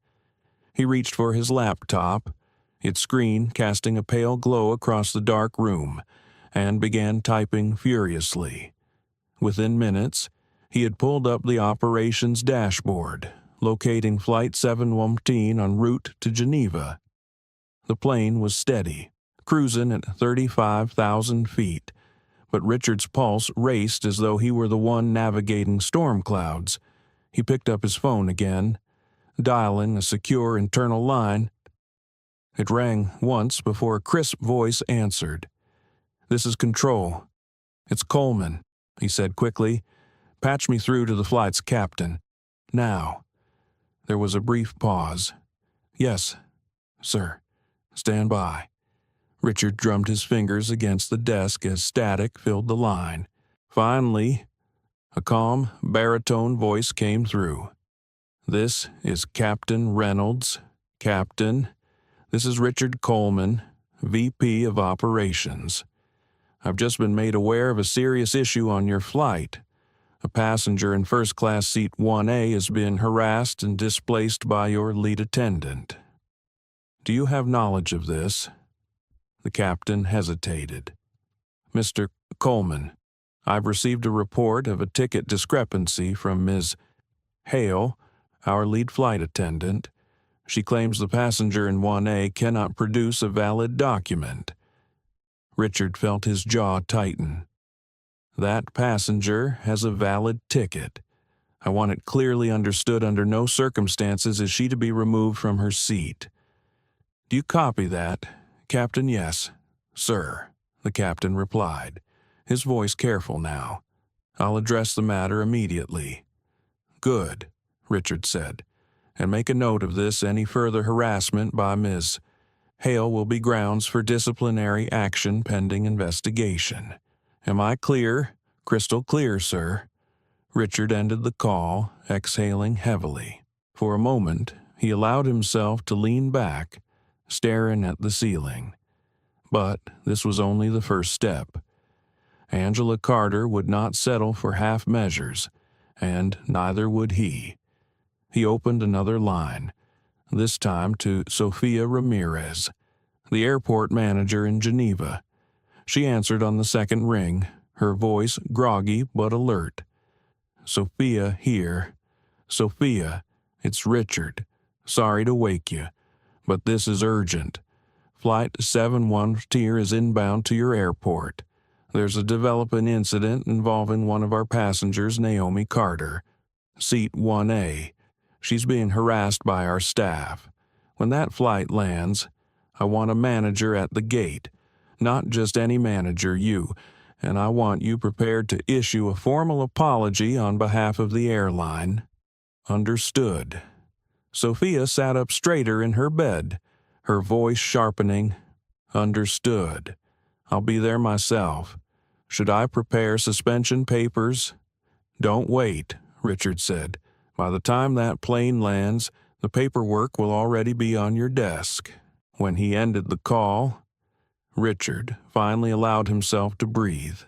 He reached for his laptop, its screen casting a pale glow across the dark room, and began typing furiously. Within minutes, he had pulled up the operations dashboard, locating Flight 713 en route to Geneva. The plane was steady, cruising at 35,000 feet, but Richard's pulse raced as though he were the one navigating storm clouds. He picked up his phone again, dialing a secure internal line. It rang once before a crisp voice answered. "This is Control. It's Coleman," he said quickly. "Patch me through to the flight's captain. Now." There was a brief pause. "Yes, sir. Stand by." Richard drummed his fingers against the desk as static filled the line. Finally, a calm, baritone voice came through. "This is Captain Reynolds. Captain, this is Richard Coleman, VP of Operations. I've just been made aware of a serious issue on your flight. A passenger in first-class seat 1A has been harassed and displaced by your lead attendant. Do you have knowledge of this?" The captain hesitated. "Mr. Coleman, I've received a report of a ticket discrepancy from Ms. Hale, our lead flight attendant. She claims the passenger in 1A cannot produce a valid document." Richard felt his jaw tighten. "That passenger has a valid ticket. I want it clearly understood under no circumstances is she to be removed from her seat. Do you copy that, Captain?" "Yes, sir," the captain replied, his voice careful now. "I'll address the matter immediately." "Good," Richard said, "and make a note of this. Any further harassment by Ms. Hale will be grounds for disciplinary action pending investigation. Am I clear?" "Crystal clear, sir." Richard ended the call, exhaling heavily. For a moment, he allowed himself to lean back, staring at the ceiling. But this was only the first step. Angela Carter would not settle for half measures, and neither would he. He opened another line, this time to Sophia Ramirez, the airport manager in Geneva. She answered on the second ring, her voice groggy but alert. "Sophia here. Sophia, it's Richard. Sorry to wake you, but this is urgent. Flight 71 Tier is inbound to your airport. There's a developing incident involving one of our passengers, Naomi Carter. Seat 1A. She's being harassed by our staff. When that flight lands, I want a manager at the gate. Not just any manager, you. And I want you prepared to issue a formal apology on behalf of the airline." "Understood." Sophia sat up straighter in her bed, her voice sharpening. "Understood. I'll be there myself. Should I prepare suspension papers?" "Don't wait," Richard said. "By the time that plane lands, the paperwork will already be on your desk." When he ended the call, Richard finally allowed himself to breathe.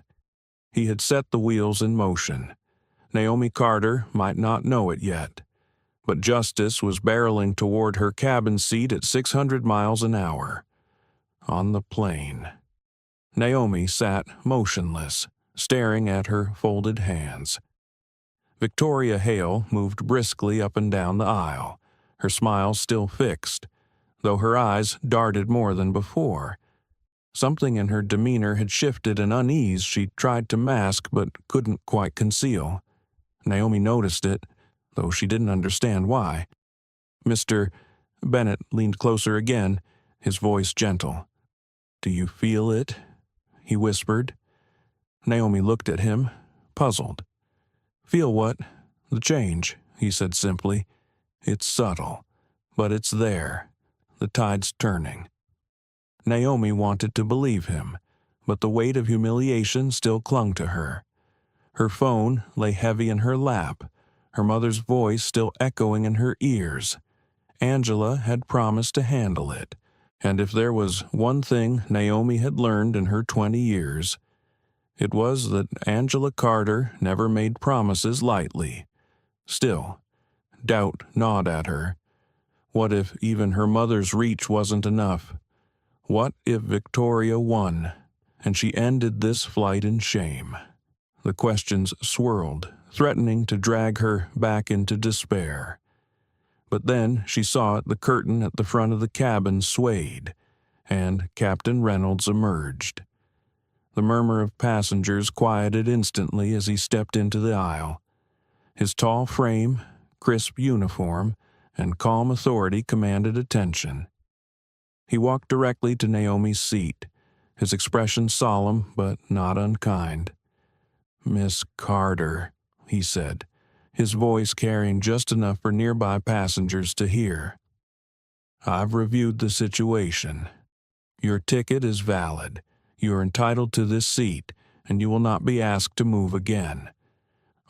He had set the wheels in motion. Naomi Carter might not know it yet, but justice was barreling toward her cabin seat at 600 miles an hour. On the plane. Naomi sat motionless, staring at her folded hands. Victoria Hale moved briskly up and down the aisle, her smile still fixed, though her eyes darted more than before. Something in her demeanor had shifted, an unease she tried to mask but couldn't quite conceal. Naomi noticed it, though she didn't understand why. Mr. Bennett leaned closer again, his voice gentle. "Do you feel it?" he whispered. Naomi looked at him, puzzled. "Feel what?" "The change," he said simply. "It's subtle, but it's there. The tide's turning." Naomi wanted to believe him, but the weight of humiliation still clung to her. Her phone lay heavy in her lap, her mother's voice still echoing in her ears. Angela had promised to handle it, and if there was one thing Naomi had learned in her 20 years, it was that Angela Carter never made promises lightly. Still, doubt gnawed at her. What if even her mother's reach wasn't enough? What if Victoria won, and she ended this flight in shame? The questions swirled, threatening to drag her back into despair. But then she saw it, the curtain at the front of the cabin swayed, and Captain Reynolds emerged. The murmur of passengers quieted instantly as he stepped into the aisle. His tall frame, crisp uniform, and calm authority commanded attention. He walked directly to Naomi's seat, his expression solemn but not unkind. "Miss Carter," he said, his voice carrying just enough for nearby passengers to hear. "I've reviewed the situation. Your ticket is valid. You are entitled to this seat, and you will not be asked to move again.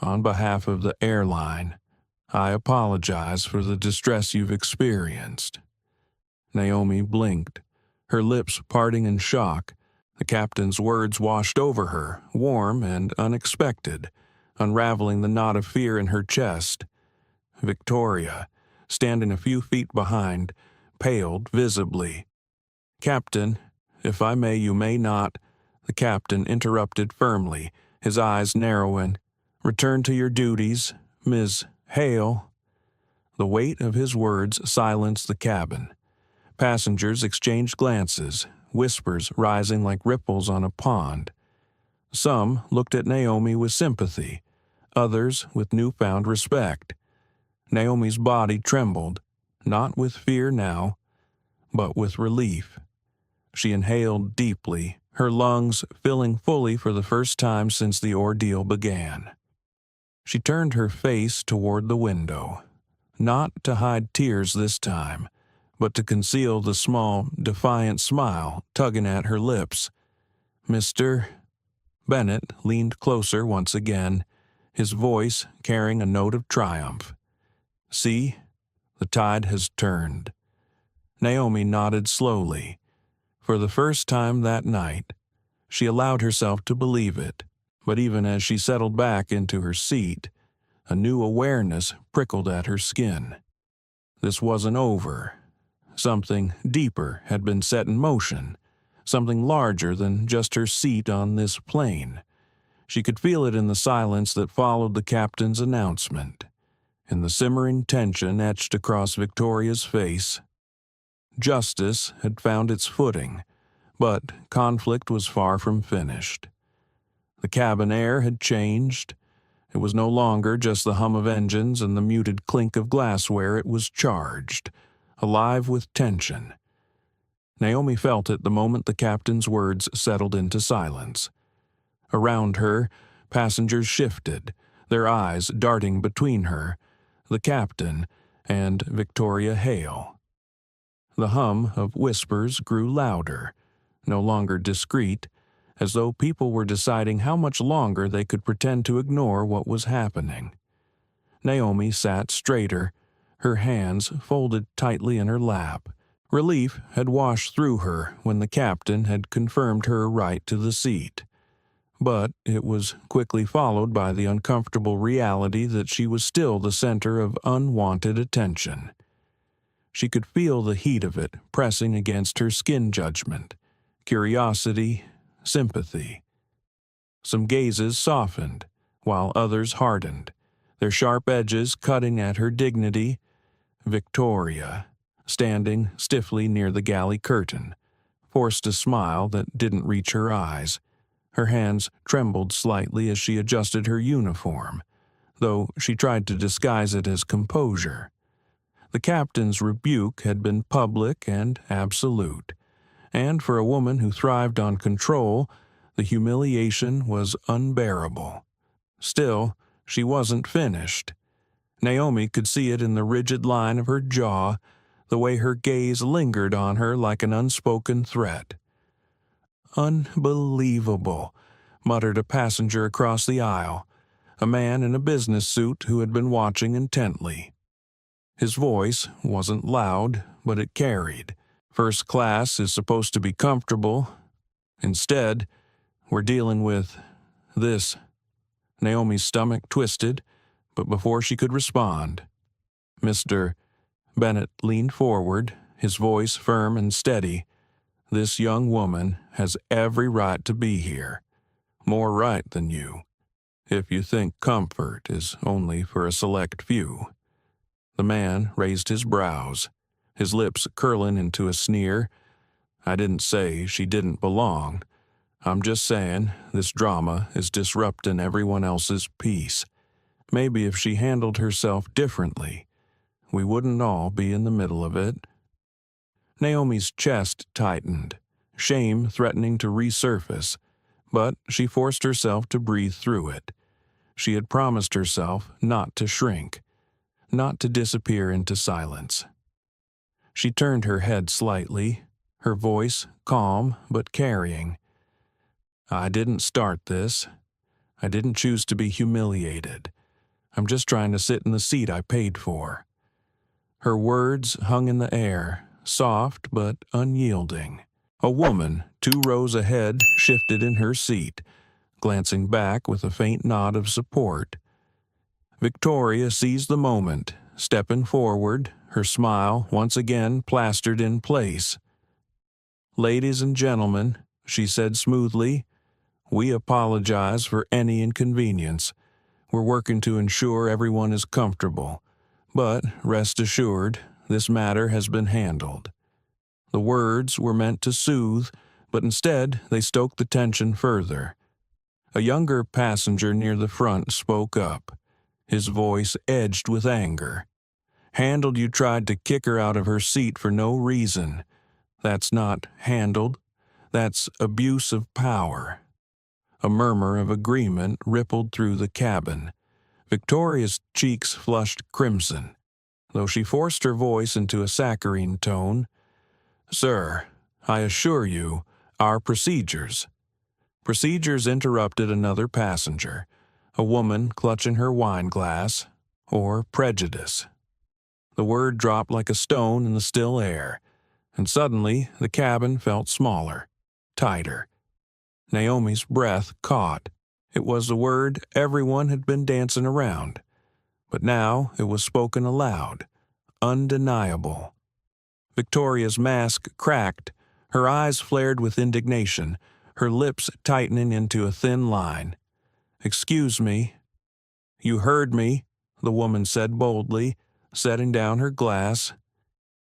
On behalf of the airline, I apologize for the distress you've experienced." Naomi blinked, her lips parting in shock. The captain's words washed over her, warm and unexpected, unraveling the knot of fear in her chest. Victoria, standing a few feet behind, paled visibly. "Captain, if I may, you may not," the captain interrupted firmly, his eyes narrowing. "Return to your duties, Ms. Hale." The weight of his words silenced the cabin. Passengers exchanged glances, whispers rising like ripples on a pond. Some looked at Naomi with sympathy, others with newfound respect. Naomi's body trembled, not with fear now, but with relief. She inhaled deeply, her lungs filling fully for the first time since the ordeal began. She turned her face toward the window, not to hide tears this time, but to conceal the small, defiant smile tugging at her lips. "Mr. Bennett leaned closer once again, his voice carrying a note of triumph. "See, the tide has turned." Naomi nodded slowly. For the first time that night, she allowed herself to believe it, but even as she settled back into her seat, a new awareness prickled at her skin. This wasn't over. Something deeper had been set in motion, something larger than just her seat on this plane. She could feel it in the silence that followed the captain's announcement, in the simmering tension etched across Victoria's face. Justice had found its footing, but conflict was far from finished. The cabin air had changed. It was no longer just the hum of engines and the muted clink of glassware. It was charged, alive with tension. Naomi felt it the moment the captain's words settled into silence. Around her, passengers shifted, their eyes darting between her, the captain, and Victoria Hale. The hum of whispers grew louder, no longer discreet, as though people were deciding how much longer they could pretend to ignore what was happening. Naomi sat straighter, her hands folded tightly in her lap. Relief had washed through her when the captain had confirmed her right to the seat. But it was quickly followed by the uncomfortable reality that she was still the center of unwanted attention. She could feel the heat of it pressing against her skin judgment, curiosity, sympathy. Some gazes softened, while others hardened, their sharp edges cutting at her dignity. Victoria, standing stiffly near the galley curtain, forced a smile that didn't reach her eyes. Her hands trembled slightly as she adjusted her uniform, though she tried to disguise it as composure. The captain's rebuke had been public and absolute, and for a woman who thrived on control, the humiliation was unbearable. Still, she wasn't finished. Naomi could see it in the rigid line of her jaw, the way her gaze lingered on her like an unspoken threat. "Unbelievable," muttered a passenger across the aisle, a man in a business suit who had been watching intently. His voice wasn't loud, but it carried. First class is supposed to be comfortable. Instead, we're dealing with this. Naomi's stomach twisted, but before she could respond, Mr. Bennett leaned forward, his voice firm and steady. "This young woman has every right to be here. More right than you, if you think comfort is only for a select few." The man raised his brows, his lips curling into a sneer. "I didn't say she didn't belong. I'm just saying, this drama is disrupting everyone else's peace. Maybe if she handled herself differently, we wouldn't all be in the middle of it." Naomi's chest tightened, shame threatening to resurface, but she forced herself to breathe through it. She had promised herself not to shrink, not to disappear into silence. She turned her head slightly, her voice calm but carrying. "I didn't start this. I didn't choose to be humiliated. I'm just trying to sit in the seat I paid for." Her words hung in the air, soft but unyielding. A woman 2 rows ahead shifted in her seat, glancing back with a faint nod of support. Victoria seized the moment, stepping forward, her smile once again plastered in place. "Ladies and gentlemen," she said smoothly, "we apologize for any inconvenience. We're working to ensure everyone is comfortable. But rest assured, this matter has been handled." The words were meant to soothe, but instead they stoked the tension further. A younger passenger near the front spoke up, his voice edged with anger. "Handled you tried to kick her out of her seat for no reason. That's not handled. That's abuse of power." A murmur of agreement rippled through the cabin. Victoria's cheeks flushed crimson, though she forced her voice into a saccharine tone. "Sir, I assure you, our procedures." Procedures interrupted another passenger, a woman clutching her wine glass, or prejudice. The word dropped like a stone in the still air, and suddenly the cabin felt smaller, tighter. Naomi's breath caught. It was the word everyone had been dancing around, but now it was spoken aloud, undeniable. Victoria's mask cracked, her eyes flared with indignation, her lips tightening into a thin line. "Excuse me." "You heard me," the woman said boldly, setting down her glass.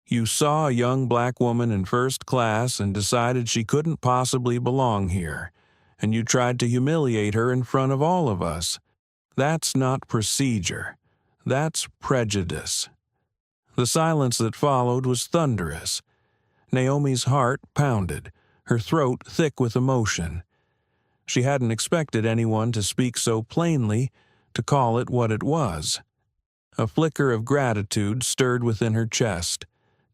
"You saw a young black woman in first class and decided she couldn't possibly belong here, and you tried to humiliate her in front of all of us. That's not procedure. That's prejudice." The silence that followed was thunderous. Naomi's heart pounded, her throat thick with emotion. She hadn't expected anyone to speak so plainly, to call it what it was. A flicker of gratitude stirred within her chest,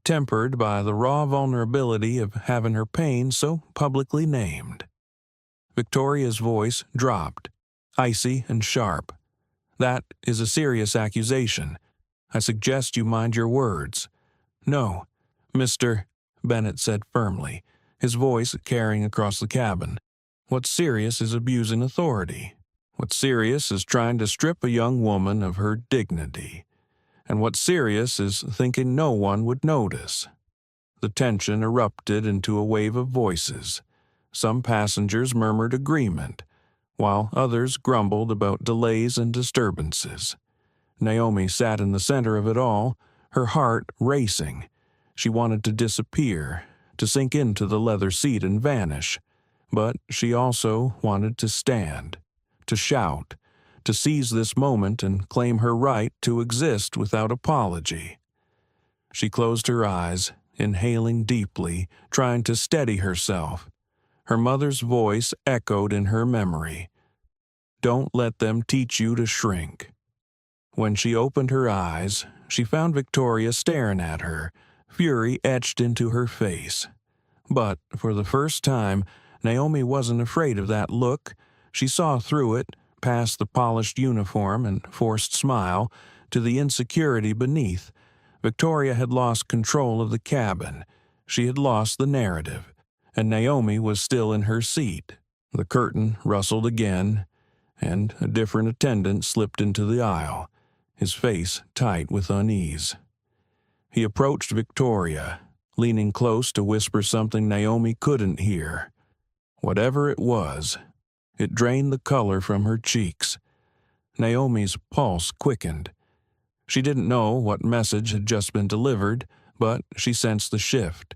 tempered by the raw vulnerability of having her pain so publicly named. Victoria's voice dropped, icy and sharp. "That is a serious accusation. I suggest you mind your words." "No, Mr. Bennett said firmly, his voice carrying across the cabin. "What's serious is abusing authority. What's serious is trying to strip a young woman of her dignity. And what's serious is thinking no one would notice." The tension erupted into a wave of voices. Some passengers murmured agreement, while others grumbled about delays and disturbances. Naomi sat in the center of it all, her heart racing. She wanted to disappear, to sink into the leather seat and vanish. But she also wanted to stand, to shout, to seize this moment and claim her right to exist without apology. She closed her eyes, inhaling deeply, trying to steady herself. Her mother's voice echoed in her memory. "Don't let them teach you to shrink." When she opened her eyes, she found Victoria staring at her, fury etched into her face. But for the first time, Naomi wasn't afraid of that look. She saw through it, past the polished uniform and forced smile, to the insecurity beneath. Victoria had lost control of the cabin. She had lost the narrative, and Naomi was still in her seat. The curtain rustled again, and a different attendant slipped into the aisle, his face tight with unease. He approached Victoria, leaning close to whisper something Naomi couldn't hear. Whatever it was, it drained the color from her cheeks. Naomi's pulse quickened. She didn't know what message had just been delivered, but she sensed the shift.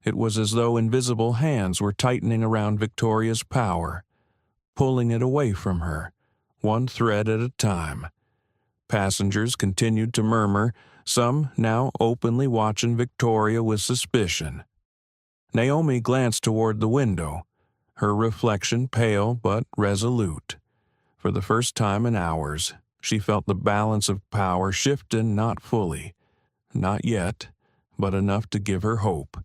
It was as though invisible hands were tightening around Victoria's power, pulling it away from her, one thread at a time. Passengers continued to murmur, some now openly watching Victoria with suspicion. Naomi glanced toward the window, her reflection pale but resolute. For the first time in hours, she felt the balance of power shifting not fully, not yet, but enough to give her hope.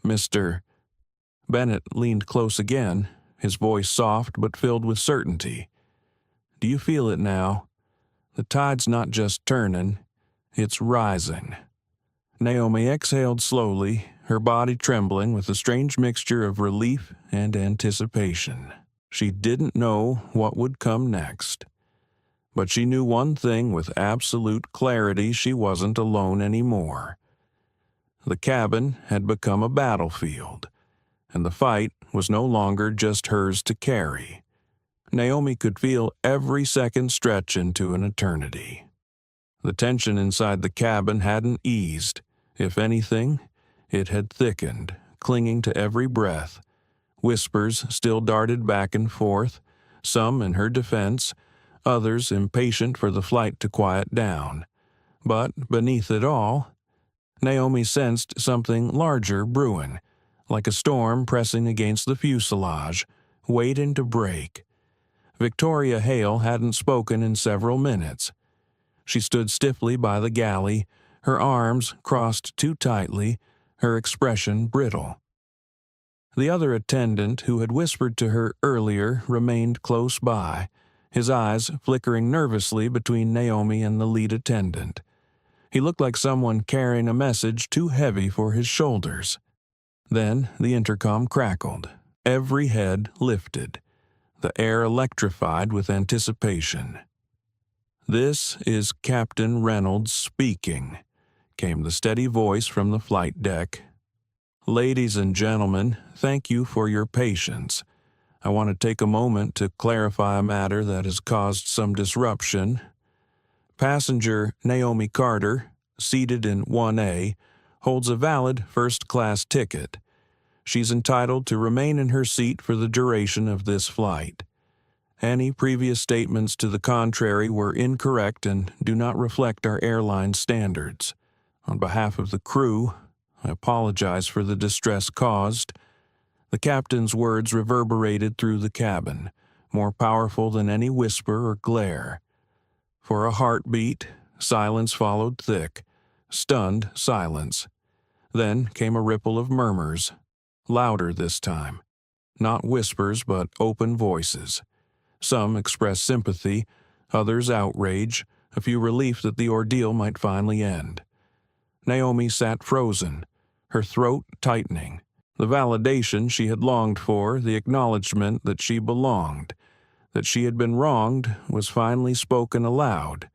Mr. Bennett leaned close again, his voice soft but filled with certainty. Do you feel it now? The tide's not just turning, it's rising. Naomi exhaled slowly, her body trembling with a strange mixture of relief and anticipation. She didn't know what would come next. But she knew one thing with absolute clarity: she wasn't alone anymore. The cabin had become a battlefield, and the fight was no longer just hers to carry. Naomi could feel every second stretch into an eternity. The tension inside the cabin hadn't eased. If anything, it had thickened, clinging to every breath. Whispers still darted back and forth, some in her defense, others impatient for the flight to quiet down. But beneath it all, Naomi sensed something larger brewing, like a storm pressing against the fuselage, waiting to break. Victoria Hale hadn't spoken in several minutes. She stood stiffly by the galley, her arms crossed too tightly, her expression brittle. The other attendant who had whispered to her earlier remained close by, his eyes flickering nervously between Naomi and the lead attendant. He looked like someone carrying a message too heavy for his shoulders. Then the intercom crackled. Every head lifted, the air electrified with anticipation. "This is Captain Reynolds speaking," came the steady voice from the flight deck. "Ladies and gentlemen, thank you for your patience. I want to take a moment to clarify a matter that has caused some disruption. Passenger Naomi Carter, seated in 1A, holds a valid first-class ticket. She's entitled to remain in her seat for the duration of this flight. Any previous statements to the contrary were incorrect and do not reflect our airline standards. On behalf of the crew, I apologize for the distress caused." The captain's words reverberated through the cabin, more powerful than any whisper or glare. For a heartbeat, silence followed thick, stunned silence. Then came a ripple of murmurs, louder this time. Not whispers, but open voices. Some expressed sympathy, others outrage, a few relief that the ordeal might finally end. Naomi sat frozen, her throat tightening. The validation she had longed for, the acknowledgement that she belonged, that she had been wronged, was finally spoken aloud,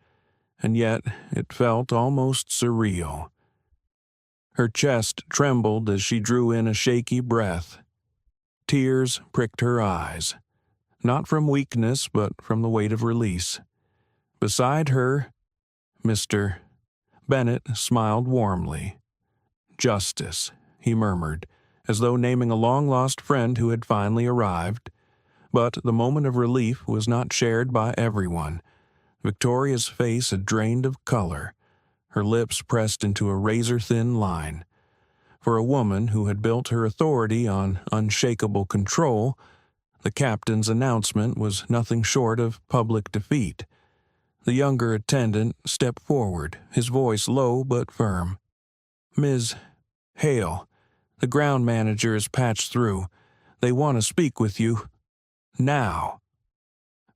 and yet it felt almost surreal. Her chest trembled as she drew in a shaky breath. Tears pricked her eyes, not from weakness but from the weight of release. Beside her, Mr. Bennett smiled warmly. "Justice," he murmured, as though naming a long-lost friend who had finally arrived. But the moment of relief was not shared by everyone. Victoria's face had drained of color, her lips pressed into a razor-thin line. For a woman who had built her authority on unshakable control, the captain's announcement was nothing short of public defeat. The younger attendant stepped forward, his voice low but firm. "Ms. Hale, the ground manager has patched through. They want to speak with you. Now."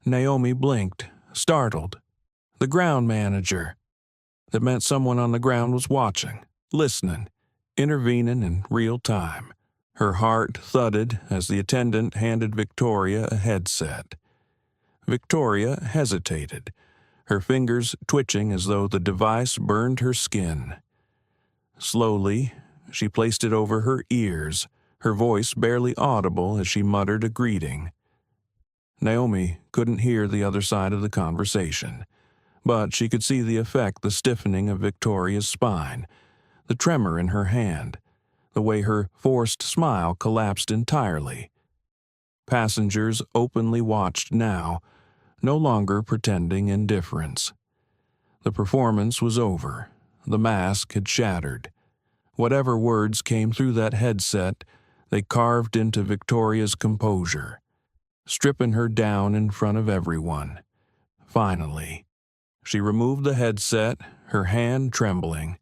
Naomi blinked, startled. The ground manager. That meant someone on the ground was watching, listening, intervening in real time. Her heart thudded as the attendant handed Victoria a headset. Victoria hesitated, her fingers twitching as though the device burned her skin. Slowly, she placed it over her ears, her voice barely audible as she muttered a greeting. Naomi couldn't hear the other side of the conversation, but she could see the effect, the stiffening of Victoria's spine, the tremor in her hand, the way her forced smile collapsed entirely. Passengers openly watched now, no longer pretending indifference. The performance was over. The mask had shattered. Whatever words came through that headset, they carved into Victoria's composure, stripping her down in front of everyone. Finally, she removed the headset, her hand trembling.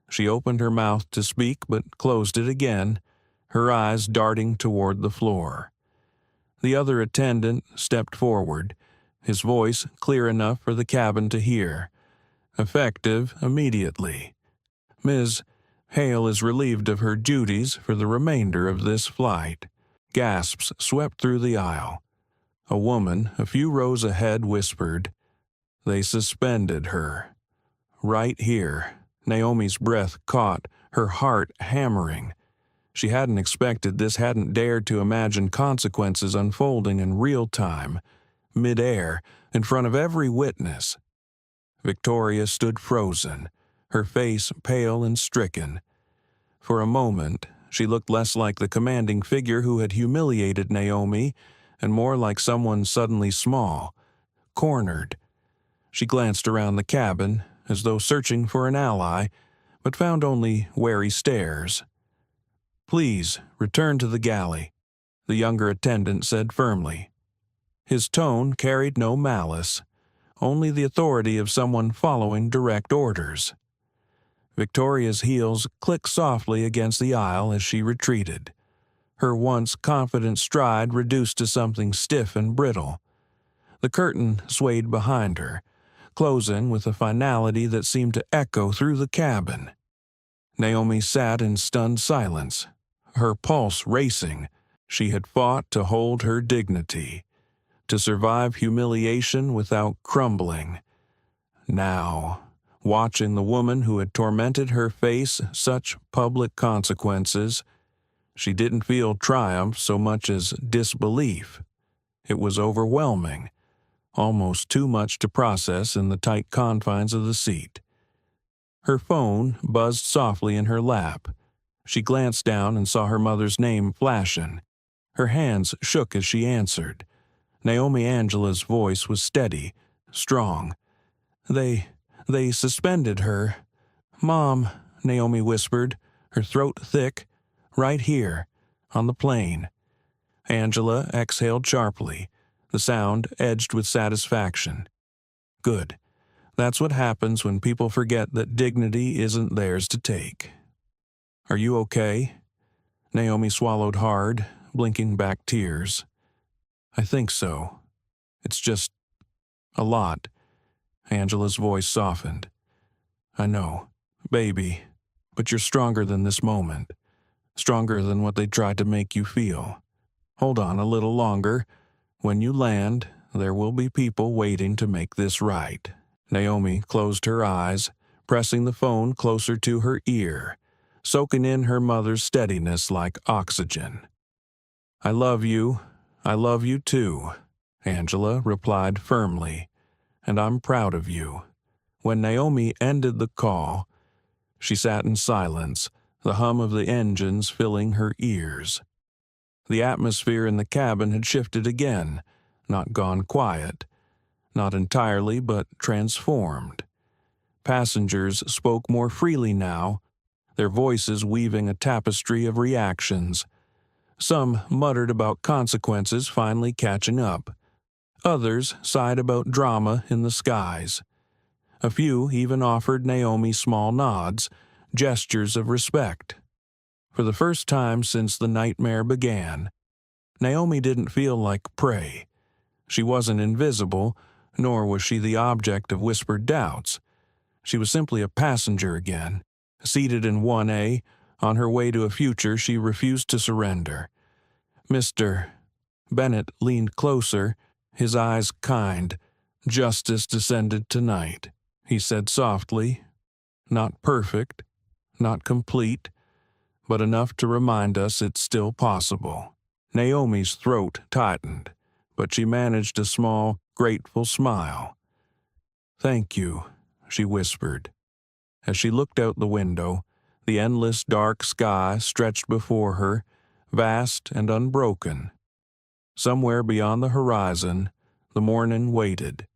She opened her mouth to speak but closed it again, her eyes darting toward the floor. The other attendant stepped forward, his voice clear enough for the cabin to hear. Effective immediately. Ms. Hale is relieved of her duties for the remainder of this flight. Gasps swept through the aisle. A woman a few rows ahead whispered, "They suspended her." Right here. Naomi's breath caught, her heart hammering. She hadn't expected this, hadn't dared to imagine consequences unfolding in real time, mid-air, in front of every witness. Victoria stood frozen, her face pale and stricken. For a moment, she looked less like the commanding figure who had humiliated Naomi and more like someone suddenly small, cornered. She glanced around the cabin, as though searching for an ally, but found only wary stares. "Please, return to the galley," the younger attendant said firmly. His tone carried no malice, only the authority of someone following direct orders. Victoria's heels clicked softly against the aisle as she retreated, her once confident stride reduced to something stiff and brittle. The curtain swayed behind her, closing with a finality that seemed to echo through the cabin. Naomi sat in stunned silence, her pulse racing. She had fought to hold her dignity, to survive humiliation without crumbling. Now, watching the woman who had tormented her face such public consequences, she didn't feel triumph so much as disbelief. It was overwhelming, almost too much to process in the tight confines of the seat. Her phone buzzed softly in her lap. She glanced down and saw her mother's name flashing. Her hands shook as she answered. Naomi Angela's voice was steady, strong. They suspended her." "Mom," Naomi whispered, her throat thick, "right here, on the plane." Angela exhaled sharply, the sound edged with satisfaction. "Good. That's what happens when people forget that dignity isn't theirs to take." "Are you okay?" Naomi swallowed hard, blinking back tears. "I think so. It's just a lot." Angela's voice softened. "I know, baby, but you're stronger than this moment, stronger than what they tried to make you feel. Hold on a little longer. When you land, there will be people waiting to make this right." Naomi closed her eyes, pressing the phone closer to her ear, soaking in her mother's steadiness like oxygen. "I love you too," Angela replied firmly, "and I'm proud of you." When Naomi ended the call, she sat in silence, the hum of the engines filling her ears. The atmosphere in the cabin had shifted again, not gone quiet, not entirely but transformed. Passengers spoke more freely now, their voices weaving a tapestry of reactions. Some muttered about consequences finally catching up. Others sighed about drama in the skies. A few even offered Naomi small nods, gestures of respect. For the first time since the nightmare began, Naomi didn't feel like prey. She wasn't invisible, nor was she the object of whispered doubts. She was simply a passenger again, seated in 1A, on her way to a future she refused to surrender. "Mr. Bennett leaned closer, his eyes kind. "Justice descended tonight," he said softly. "Not perfect, not complete, but enough to remind us it's still possible." Naomi's throat tightened, but she managed a small, grateful smile. "Thank you," she whispered. As she looked out the window, The endless dark sky stretched before her, vast and unbroken. Somewhere beyond the horizon, the morning waited,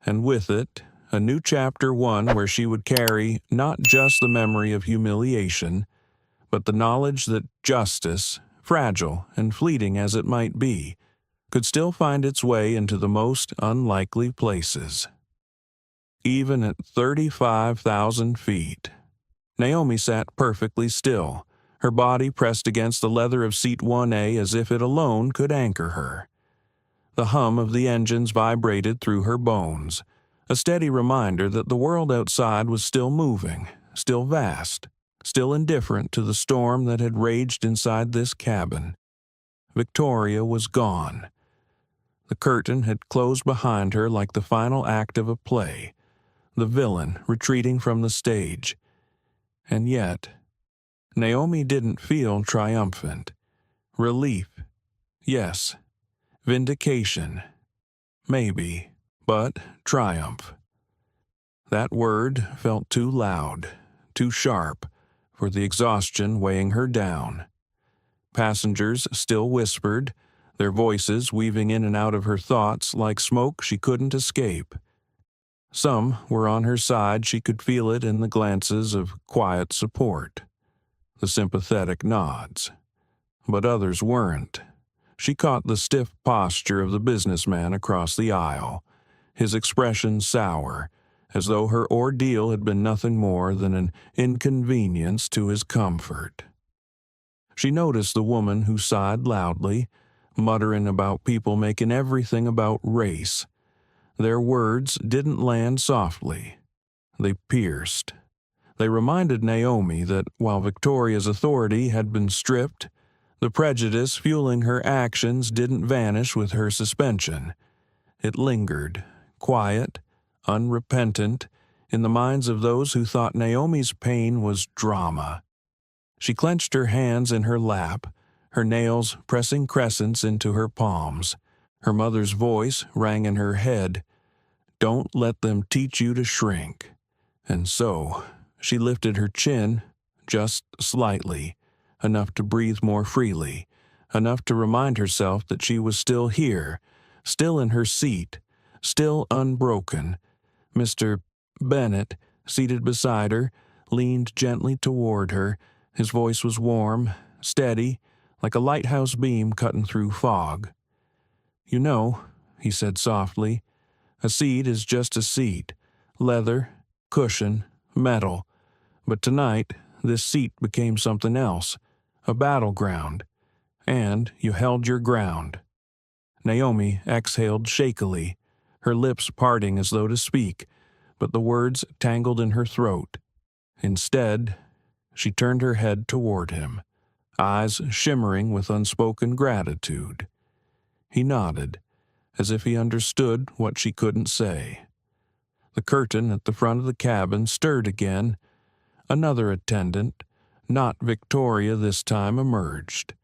and with it, a new chapter, one where she would carry not just the memory of humiliation, but the knowledge that justice, fragile and fleeting as it might be, could still find its way into the most unlikely places. Even at 35,000 feet, Naomi sat perfectly still, her body pressed against the leather of seat 1A as if it alone could anchor her. The hum of the engines vibrated through her bones, a steady reminder that the world outside was still moving, still vast, still indifferent to the storm that had raged inside this cabin. Victoria was gone. The curtain had closed behind her like the final act of a play, the villain retreating from the stage. And yet, Naomi didn't feel triumphant. Relief, yes. Vindication, maybe, but triumph. That word felt too loud, too sharp, for the exhaustion weighing her down. Passengers still whispered, their voices weaving in and out of her thoughts like smoke she couldn't escape. Some were on her side, she could feel it in the glances of quiet support, the sympathetic nods. But others weren't. She caught the stiff posture of the businessman across the aisle, his expression sour, as though her ordeal had been nothing more than an inconvenience to his comfort. She noticed the woman who sighed loudly, muttering about people making everything about race. Their words didn't land softly. They pierced. They reminded Naomi that while Victoria's authority had been stripped, the prejudice fueling her actions didn't vanish with her suspension. It lingered, quiet, unrepentant, in the minds of those who thought Naomi's pain was drama. She clenched her hands in her lap, her nails pressing crescents into her palms. Her mother's voice rang in her head, "Don't let them teach you to shrink." And so, she lifted her chin, just slightly, enough to breathe more freely, enough to remind herself that she was still here, still in her seat, still unbroken. Mr. Bennett, seated beside her, leaned gently toward her. His voice was warm, steady, like a lighthouse beam cutting through fog. "You know," he said softly, "a seat is just a seat, leather, cushion, metal. But tonight, this seat became something else, a battleground, and you held your ground." Naomi exhaled shakily, her lips parting as though to speak, but the words tangled in her throat. Instead, she turned her head toward him, eyes shimmering with unspoken gratitude. He nodded, as if he understood what she couldn't say. The curtain at the front of the cabin stirred again. Another attendant, not Victoria this time, emerged.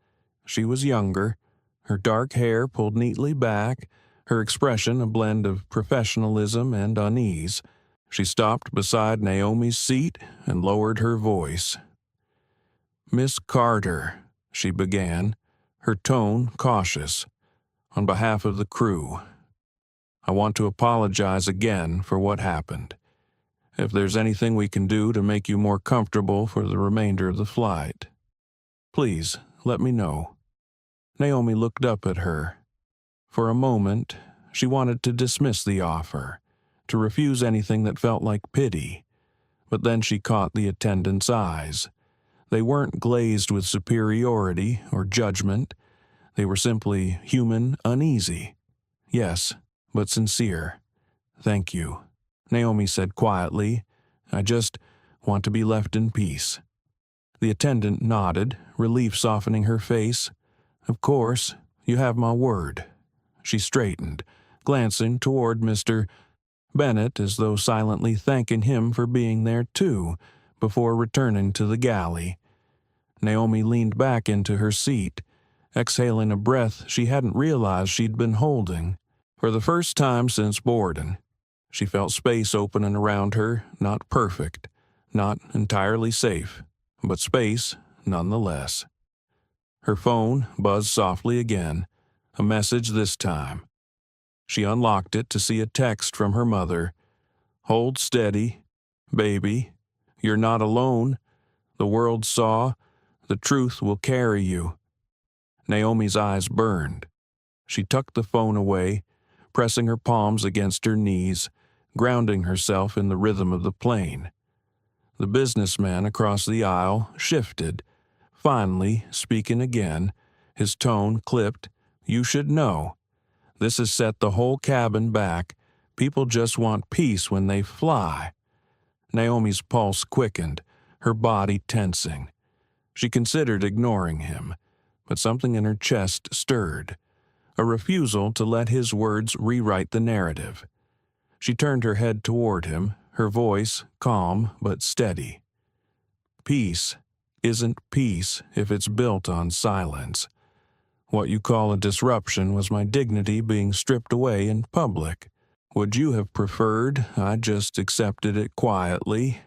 She was younger, her dark hair pulled neatly back, her expression a blend of professionalism and unease. She stopped beside Naomi's seat and lowered her voice. "Miss Carter," she began, her tone cautious, "on behalf of the crew, I want to apologize again for what happened. If there's anything we can do to make you more comfortable for the remainder of the flight, please let me know." Naomi looked up at her. For a moment, she wanted to dismiss the offer, to refuse anything that felt like pity. But then she caught the attendant's eyes. They weren't glazed with superiority or judgment. They were simply human, uneasy. Yes, but sincere. "Thank you," Naomi said quietly. "I just want to be left in peace." The attendant nodded, relief softening her face. "Of course, you have my word." She straightened, glancing toward Mr. Bennett as though silently thanking him for being there too, before returning to the galley. Naomi leaned back into her seat, exhaling a breath she hadn't realized she'd been holding. For the first time since boarding, she felt space opening around her, not perfect, not entirely safe, but space nonetheless. Her phone buzzed softly again, a message this time. She unlocked it to see a text from her mother. "Hold steady, baby. You're not alone. The world saw. The truth will carry you." Naomi's eyes burned. She tucked the phone away, pressing her palms against her knees, grounding herself in the rhythm of the plane. The businessman across the aisle shifted, finally speaking again, his tone clipped. "You should know. This has set the whole cabin back. People just want peace when they fly." Naomi's pulse quickened, her body tensing. She considered ignoring him, but something in her chest stirred, a refusal to let his words rewrite the narrative. She turned her head toward him, her voice calm but steady. "Peace isn't peace if it's built on silence. What you call a disruption was my dignity being stripped away in public. Would you have preferred I just accepted it quietly?"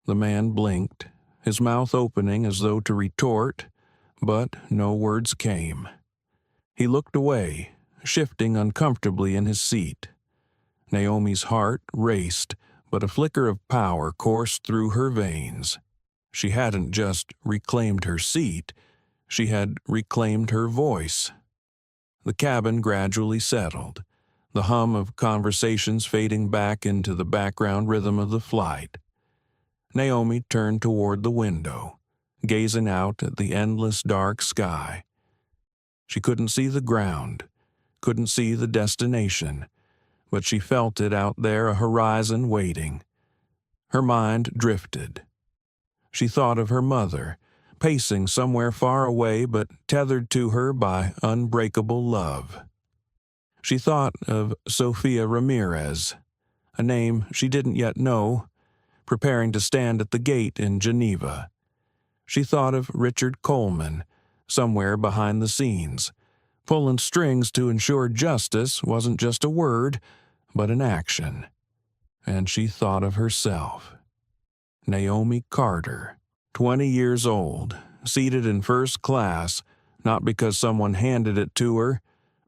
The man blinked, his mouth opening as though to retort, but no words came. He looked away, shifting uncomfortably in his seat. Naomi's heart raced, but a flicker of power coursed through her veins. She hadn't just reclaimed her seat, she had reclaimed her voice. The cabin gradually settled, the hum of conversations fading back into the background rhythm of the flight. Naomi turned toward the window, gazing out at the endless dark sky. She couldn't see the ground, couldn't see the destination, but she felt it out there, a horizon waiting. Her mind drifted. She thought of her mother, pacing somewhere far away but tethered to her by unbreakable love. She thought of Sofia Ramirez, a name she didn't yet know, preparing to stand at the gate in Geneva. She thought of Richard Coleman, somewhere behind the scenes, pulling strings to ensure justice wasn't just a word, but an action. And she thought of herself. Naomi Carter, 20 years old, seated in first class, not because someone handed it to her,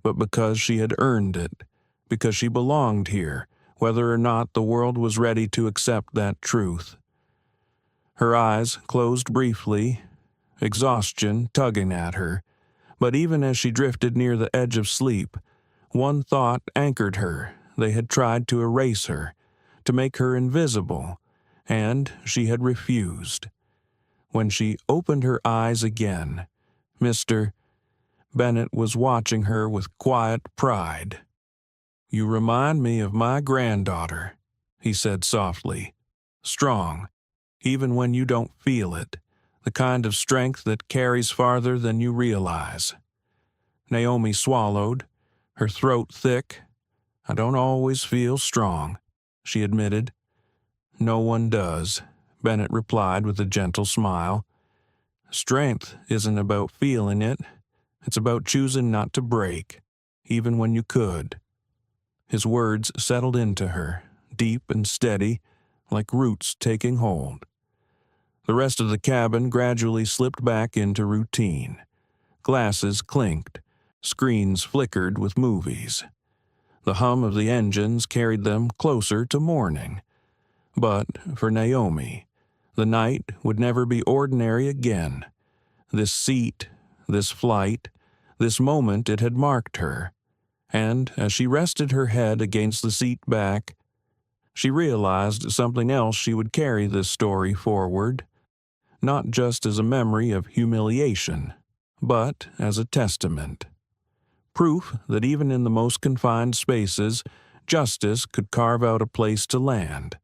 but because she had earned it, because she belonged here, whether or not the world was ready to accept that truth. Her eyes closed briefly, exhaustion tugging at her, but even as she drifted near the edge of sleep, one thought anchored her. They had tried to erase her, to make her invisible, and she had refused. When she opened her eyes again, Mr. Bennett was watching her with quiet pride. "You remind me of my granddaughter," he said softly. "Strong, even when you don't feel it, the kind of strength that carries farther than you realize." Naomi swallowed, her throat thick. "I don't always feel strong," she admitted. "No one does," Bennett replied with a gentle smile. "Strength isn't about feeling it. It's about choosing not to break, even when you could." His words settled into her, deep and steady, like roots taking hold. The rest of the cabin gradually slipped back into routine. Glasses clinked, screens flickered with movies. The hum of the engines carried them closer to morning. But for Naomi, the night would never be ordinary again. This seat, this flight, this moment it had marked her. And as she rested her head against the seat back, she realized something else she would carry this story forward, not just as a memory of humiliation, but as a testament. Proof that even in the most confined spaces, justice could carve out a place to land.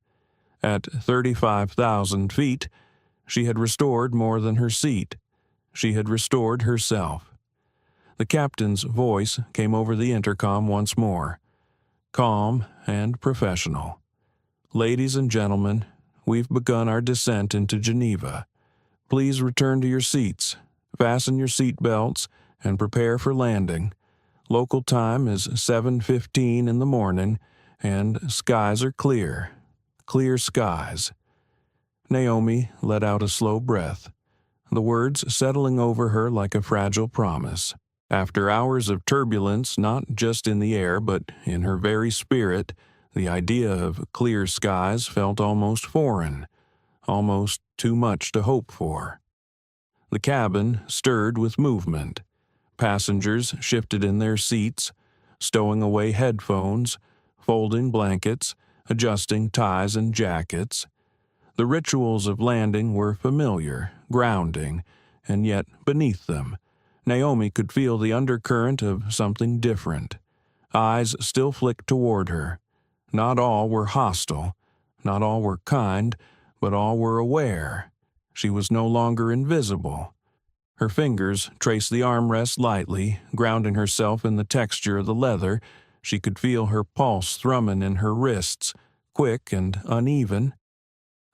At 35,000 feet, she had restored more than her seat. She had restored herself. The captain's voice came over the intercom once more, calm and professional. "Ladies and gentlemen, we've begun our descent into Geneva. Please return to your seats, fasten your seat belts, and prepare for landing. Local time is 7:15 in the morning, and skies are clear. Clear skies." Naomi let out a slow breath, the words settling over her like a fragile promise. After hours of turbulence, not just in the air but in her very spirit, the idea of clear skies felt almost foreign, almost too much to hope for. The cabin stirred with movement. Passengers shifted in their seats, stowing away headphones, folding blankets, adjusting ties and jackets. The rituals of landing were familiar, grounding, and yet beneath them, Naomi could feel the undercurrent of something different. Eyes still flicked toward her. Not all were hostile, not all were kind, but all were aware. She was no longer invisible. Her fingers traced the armrest lightly, grounding herself in the texture of the leather. She could feel her pulse thrumming in her wrists, quick and uneven.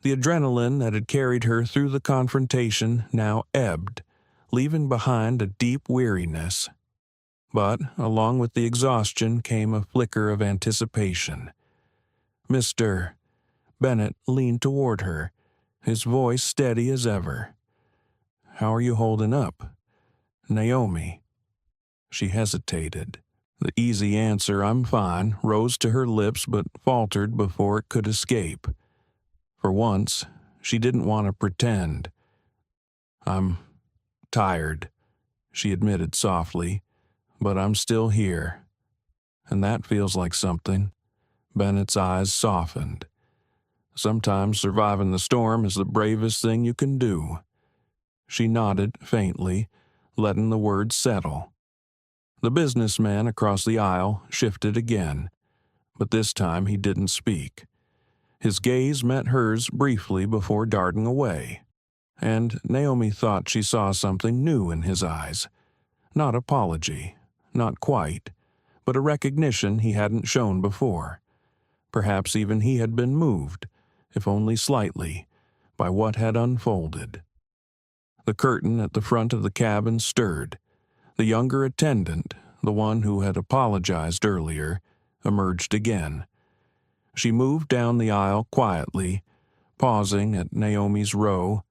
The adrenaline that had carried her through the confrontation now ebbed, leaving behind a deep weariness. But along with the exhaustion came a flicker of anticipation. Mr. Bennett leaned toward her, his voice steady as ever. "How are you holding up?" "Naomi." She hesitated. The easy answer, "I'm fine," rose to her lips but faltered before it could escape. For once, she didn't want to pretend. "I'm tired," she admitted softly, "but I'm still here. And that feels like something." Bennett's eyes softened. "Sometimes surviving the storm is the bravest thing you can do." She nodded faintly, letting the words settle. The businessman across the aisle shifted again, but this time he didn't speak. His gaze met hers briefly before darting away, and Naomi thought she saw something new in his eyes. Not apology, not quite, but a recognition he hadn't shown before. Perhaps even he had been moved, if only slightly, by what had unfolded. The curtain at the front of the cabin stirred. The younger attendant, the one who had apologized earlier, emerged again. She moved down the aisle quietly, pausing at Naomi's row.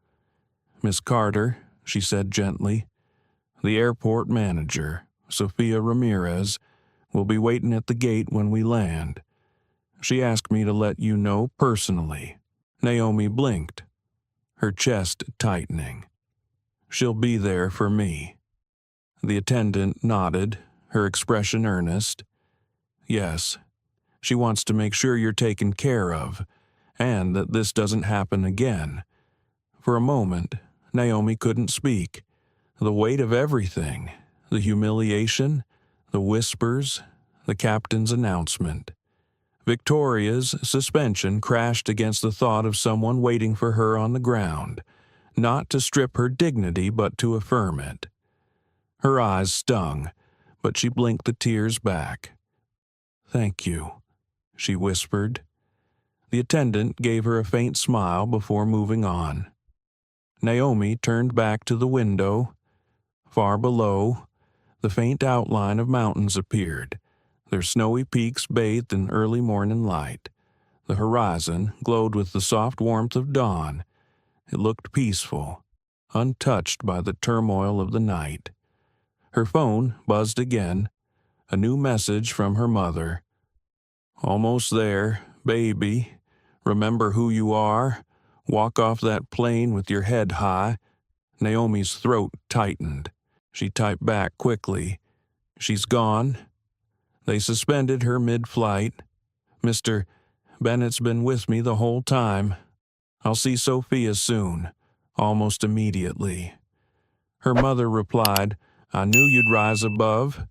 "Miss Carter," she said gently, "the airport manager, Sophia Ramirez, will be waiting at the gate when we land. She asked me to let you know personally." Naomi blinked, her chest tightening. "She'll be there for me." The attendant nodded, her expression earnest. "Yes, she wants to make sure you're taken care of, and that this doesn't happen again." For a moment, Naomi couldn't speak. The weight of everything, the humiliation, the whispers, the captain's announcement. Victoria's suspension crashed against the thought of someone waiting for her on the ground, not to strip her dignity but to affirm it. Her eyes stung, but she blinked the tears back. "Thank you," she whispered. The attendant gave her a faint smile before moving on. Naomi turned back to the window. Far below, the faint outline of mountains appeared, their snowy peaks bathed in early morning light. The horizon glowed with the soft warmth of dawn. It looked peaceful, untouched by the turmoil of the night. Her phone buzzed again, a new message from her mother. "Almost there, baby. Remember who you are. Walk off that plane with your head high." Naomi's throat tightened. She typed back quickly, "She's gone." They suspended her mid-flight. "Mr. Bennett's been with me the whole time. I'll see Sophia soon," almost immediately. Her mother replied, "I knew you'd rise above.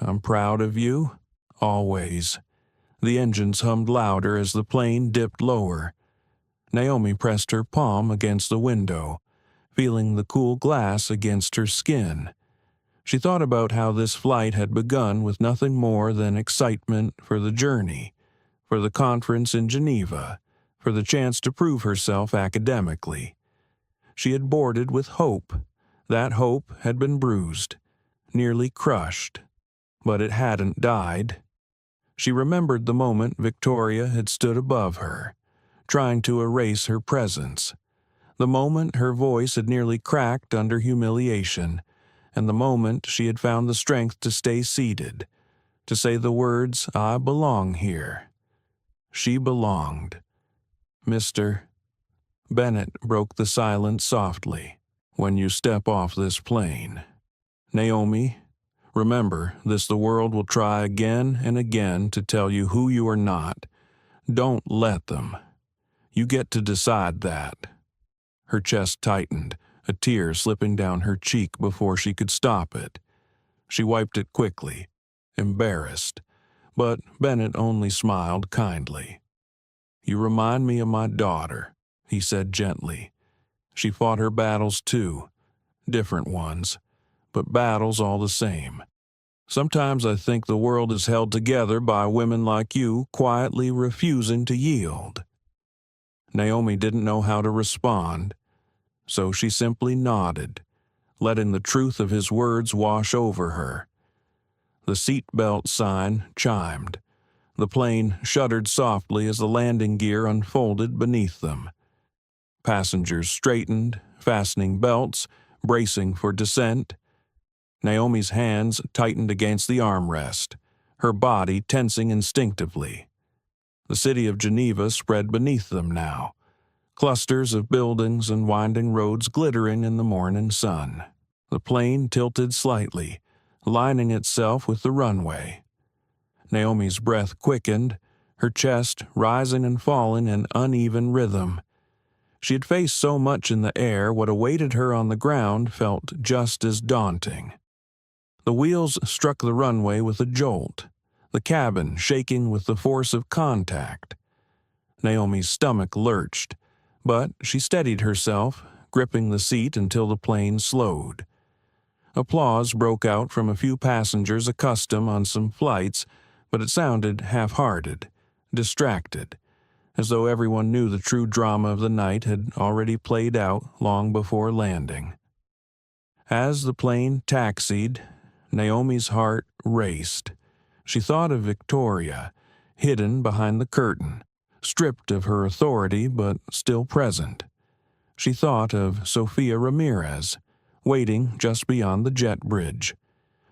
I'm proud of you. Always." The engines hummed louder as the plane dipped lower. Naomi pressed her palm against the window, feeling the cool glass against her skin. She thought about how this flight had begun with nothing more than excitement for the journey, for the conference in Geneva, for the chance to prove herself academically. She had boarded with hope. That hope had been bruised, nearly crushed, but it hadn't died. She remembered the moment Victoria had stood above her, trying to erase her presence. The moment her voice had nearly cracked under humiliation, and the moment she had found the strength to stay seated, to say the words, "I belong here." She belonged. "Mr. Bennett broke the silence softly. "When you step off this plane, Naomi, remember this: the world will try again and again to tell you who you are not. Don't let them. You get to decide that." Her chest tightened, a tear slipping down her cheek before she could stop it. She wiped it quickly, embarrassed, but Bennett only smiled kindly. "You remind me of my daughter," he said gently. "She fought her battles too, different ones, but battles all the same. Sometimes I think the world is held together by women like you quietly refusing to yield." Naomi didn't know how to respond, so she simply nodded, letting the truth of his words wash over her. The seatbelt sign chimed. The plane shuddered softly as the landing gear unfolded beneath them. Passengers straightened, fastening belts, bracing for descent. Naomi's hands tightened against the armrest, her body tensing instinctively. The city of Geneva spread beneath them now, clusters of buildings and winding roads glittering in the morning sun. The plane tilted slightly, lining itself with the runway. Naomi's breath quickened, her chest rising and falling in uneven rhythm. She had faced so much in the air, what awaited her on the ground felt just as daunting. The wheels struck the runway with a jolt, the cabin shaking with the force of contact. Naomi's stomach lurched, but she steadied herself, gripping the seat until the plane slowed. Applause broke out from a few passengers accustomed on some flights, but it sounded half-hearted, distracted, as though everyone knew the true drama of the night had already played out long before landing. As the plane taxied, Naomi's heart raced. She thought of Victoria, hidden behind the curtain, stripped of her authority but still present. She thought of Sophia Ramirez, waiting just beyond the jet bridge.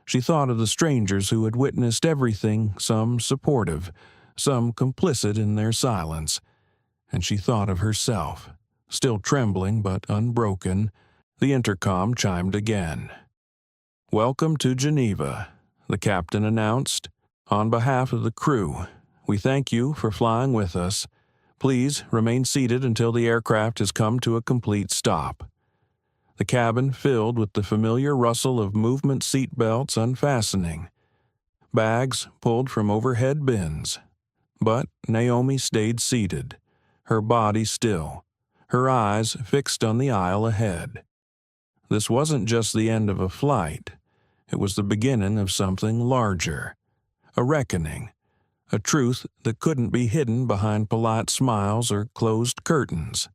She thought of the strangers who had witnessed everything, some supportive, some complicit in their silence. And she thought of herself, still trembling but unbroken. The intercom chimed again. "Welcome to Geneva," the captain announced. "On behalf of the crew, we thank you for flying with us. Please remain seated until the aircraft has come to a complete stop." The cabin filled with the familiar rustle of movement seat belts unfastening, bags pulled from overhead bins. But Naomi stayed seated, her body still, her eyes fixed on the aisle ahead. This wasn't just the end of a flight. It was the beginning of something larger, a reckoning, a truth that couldn't be hidden behind polite smiles or closed curtains.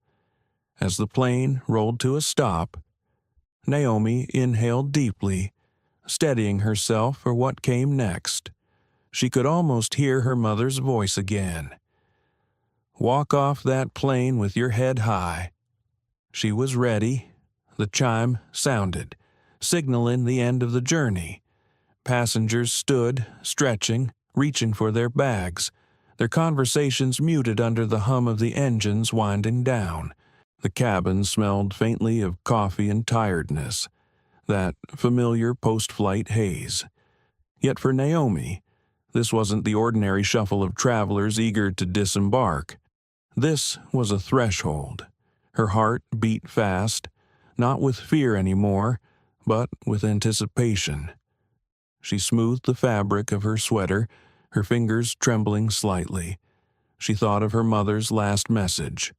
As the plane rolled to a stop, Naomi inhaled deeply, steadying herself for what came next. She could almost hear her mother's voice again. "Walk off that plane with your head high." She was ready. The chime sounded, signaling the end of the journey. Passengers stood, stretching, reaching for their bags, their conversations muted under the hum of the engines winding down. The cabin smelled faintly of coffee and tiredness, that familiar post-flight haze. Yet for Naomi, this wasn't the ordinary shuffle of travelers eager to disembark. This was a threshold. Her heart beat fast, not with fear anymore, but with anticipation. She smoothed the fabric of her sweater, her fingers trembling slightly. She thought of her mother's last message.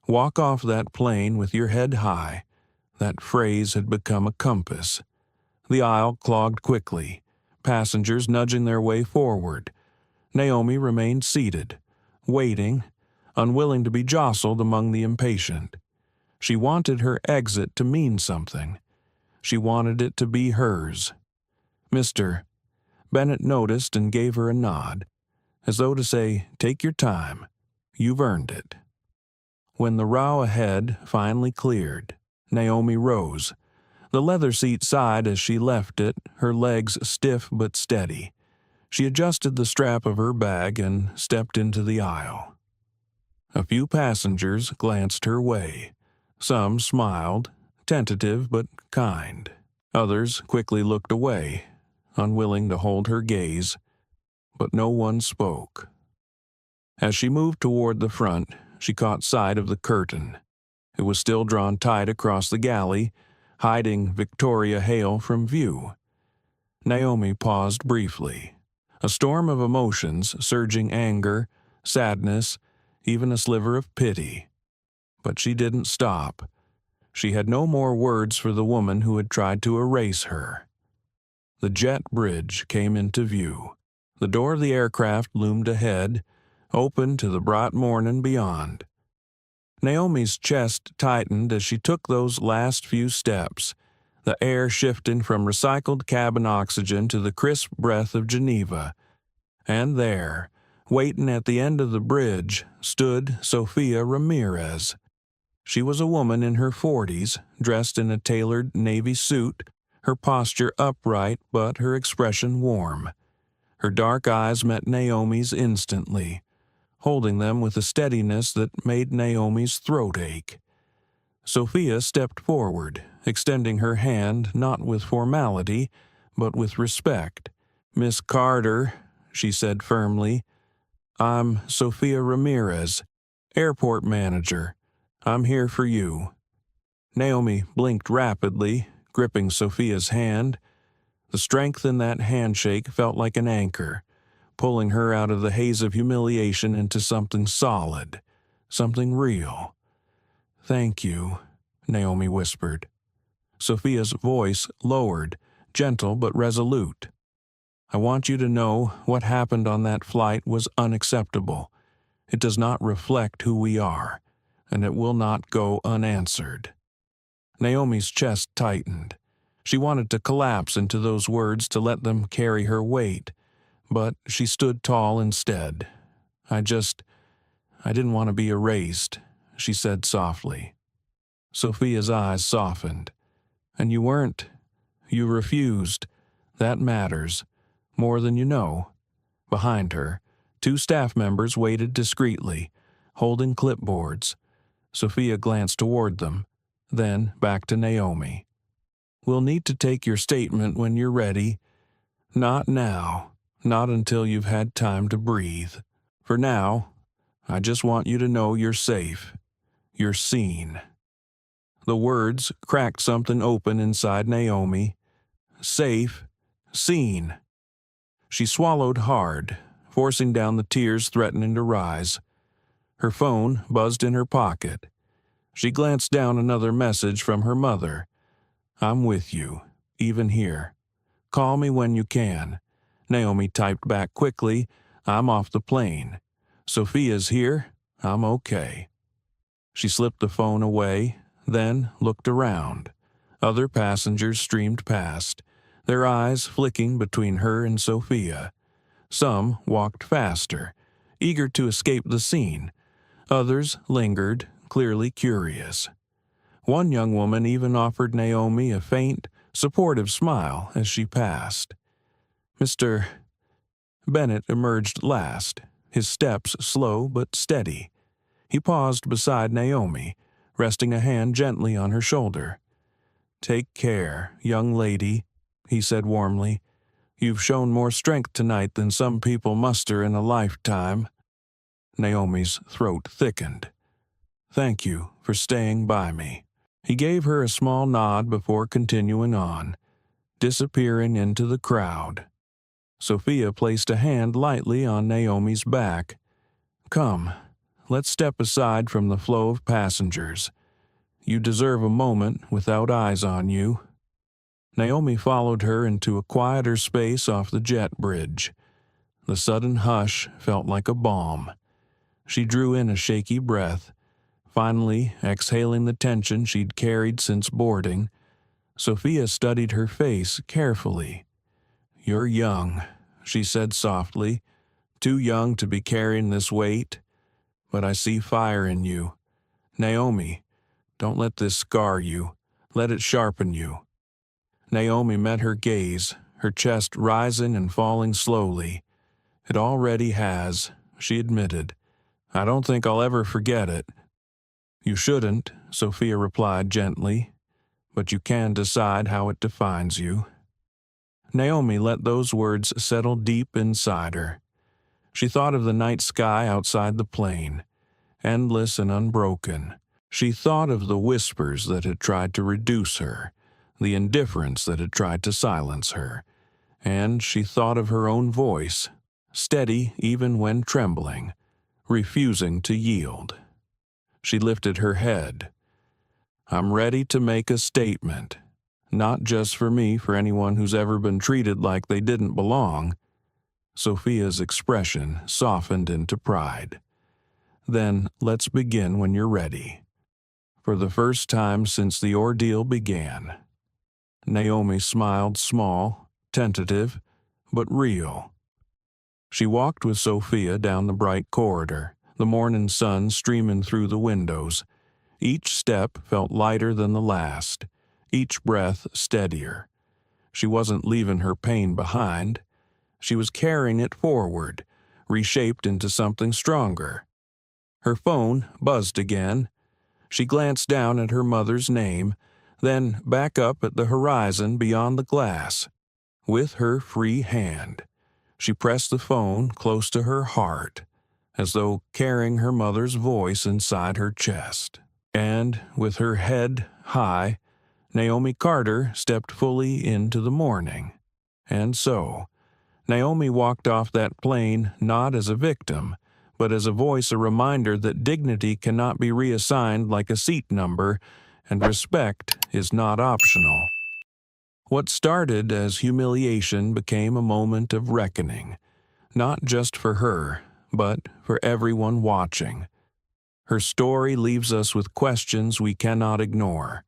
"Walk off that plane with your head high." That phrase had become a compass. The aisle clogged quickly, passengers nudging their way forward. Naomi remained seated, waiting, unwilling to be jostled among the impatient. She wanted her exit to mean something. She wanted it to be hers. "Mr." Bennett noticed and gave her a nod, as though to say, "Take your time. You've earned it." When the row ahead finally cleared, Naomi rose. The leather seat sighed as she left it, her legs stiff but steady. She adjusted the strap of her bag and stepped into the aisle. A few passengers glanced her way. Some smiled, tentative but kind. Others quickly looked away, unwilling to hold her gaze, but no one spoke. As she moved toward the front, she caught sight of the curtain. It was still drawn tight across the galley, hiding Victoria Hale from view. Naomi paused briefly. A storm of emotions, surging anger, sadness, even a sliver of pity. But she didn't stop. She had no more words for the woman who had tried to erase her. The jet bridge came into view. The door of the aircraft loomed ahead, open to the bright morning beyond. Naomi's chest tightened as she took those last few steps, the air shifting from recycled cabin oxygen to the crisp breath of Geneva. And there, waiting at the end of the bridge, stood Sophia Ramirez. She was a woman in her 40s, dressed in a tailored navy suit, her posture upright but her expression warm. Her dark eyes met Naomi's instantly, holding them with a steadiness that made Naomi's throat ache. Sophia stepped forward, extending her hand not with formality, but with respect. "Miss Carter," she said firmly, "I'm Sophia Ramirez, airport manager. I'm here for you." Naomi blinked rapidly, gripping Sophia's hand. The strength in that handshake felt like an anchor, pulling her out of the haze of humiliation into something solid, something real. "Thank you," Naomi whispered. Sophia's voice lowered, gentle but resolute. "I want you to know what happened on that flight was unacceptable. It does not reflect who we are, and it will not go unanswered." Naomi's chest tightened. She wanted to collapse into those words to let them carry her weight, but she stood tall instead. I didn't want to be erased," she said softly. Sophia's eyes softened. "And you refused. That matters. More than you know." Behind her, 2 staff members waited discreetly, holding clipboards. Sophia glanced toward them, then back to Naomi. "We'll need to take your statement when you're ready. Not now, not until you've had time to breathe. For now, I just want you to know you're safe. You're seen." The words cracked something open inside Naomi. Safe, seen. She swallowed hard, forcing down the tears threatening to rise. Her phone buzzed in her pocket. She glanced down another message from her mother. "I'm with you, even here. Call me when you can." Naomi typed back quickly, "I'm off the plane. Sophia's here. I'm okay." She slipped the phone away, then looked around. Other passengers streamed past, their eyes flicking between her and Sophia. Some walked faster, eager to escape the scene. Others lingered, clearly curious. One young woman even offered Naomi a faint, supportive smile as she passed. Mr. Bennett emerged last, his steps slow but steady. He paused beside Naomi, resting a hand gently on her shoulder. "Take care, young lady," he said warmly. "You've shown more strength tonight than some people muster in a lifetime." Naomi's throat thickened. "Thank you for staying by me." He gave her a small nod before continuing on, disappearing into the crowd. Sophia placed a hand lightly on Naomi's back. "Come, let's step aside from the flow of passengers. You deserve a moment without eyes on you." Naomi followed her into a quieter space off the jet bridge. The sudden hush felt like a balm. She drew in a shaky breath, finally exhaling the tension she'd carried since boarding. Sophia studied her face carefully. "You're young," she said softly, "too young to be carrying this weight. But I see fire in you. Naomi, don't let this scar you. Let it sharpen you. Naomi met her gaze, her chest rising and falling slowly. It already has, she admitted. I don't think I'll ever forget it. You shouldn't, Sophia replied gently, but you can decide how it defines you. Naomi let those words settle deep inside her. She thought of the night sky outside the plane, endless and unbroken. She thought of the whispers that had tried to reduce her, the indifference that had tried to silence her, and she thought of her own voice, steady even when trembling, refusing to yield. She lifted her head. I'm ready to make a statement, not just for me, for anyone who's ever been treated like they didn't belong. Sophia's expression softened into pride. Then let's begin when you're ready. For the first time since the ordeal began. Naomi smiled small, tentative, but real. She walked with Sophia down the bright corridor, the morning sun streaming through the windows. Each step felt lighter than the last, each breath steadier. She wasn't leaving her pain behind. She was carrying it forward, reshaped into something stronger. Her phone buzzed again. She glanced down at her mother's name, then back up at the horizon beyond the glass. With her free hand, she pressed the phone close to her heart, as though carrying her mother's voice inside her chest. And, with her head high, Naomi Carter stepped fully into the morning. And so, Naomi walked off that plane not as a victim, but as a voice, a reminder that dignity cannot be reassigned like a seat number, and respect is not optional. What started as humiliation became a moment of reckoning, not just for her, but for everyone watching. Her story leaves us with questions we cannot ignore.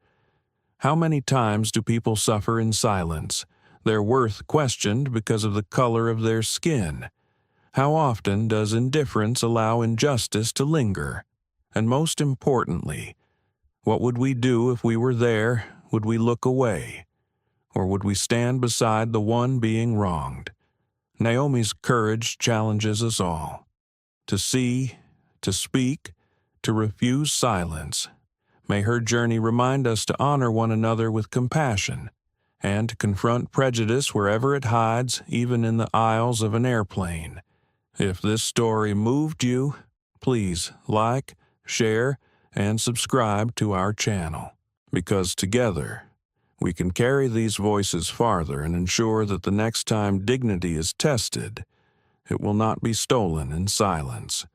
How many times do people suffer in silence, their worth questioned because of the color of their skin? How often does indifference allow injustice to linger? And most importantly, what would we do if we were there? Would we look away? Or would we stand beside the one being wronged? Naomi's courage challenges us all. To see, to speak, to refuse silence. May her journey remind us to honor one another with compassion, and to confront prejudice wherever it hides, even in the aisles of an airplane. If this story moved you, please like, share, and subscribe to our channel, because together we can carry these voices farther and ensure that the next time dignity is tested, it will not be stolen in silence.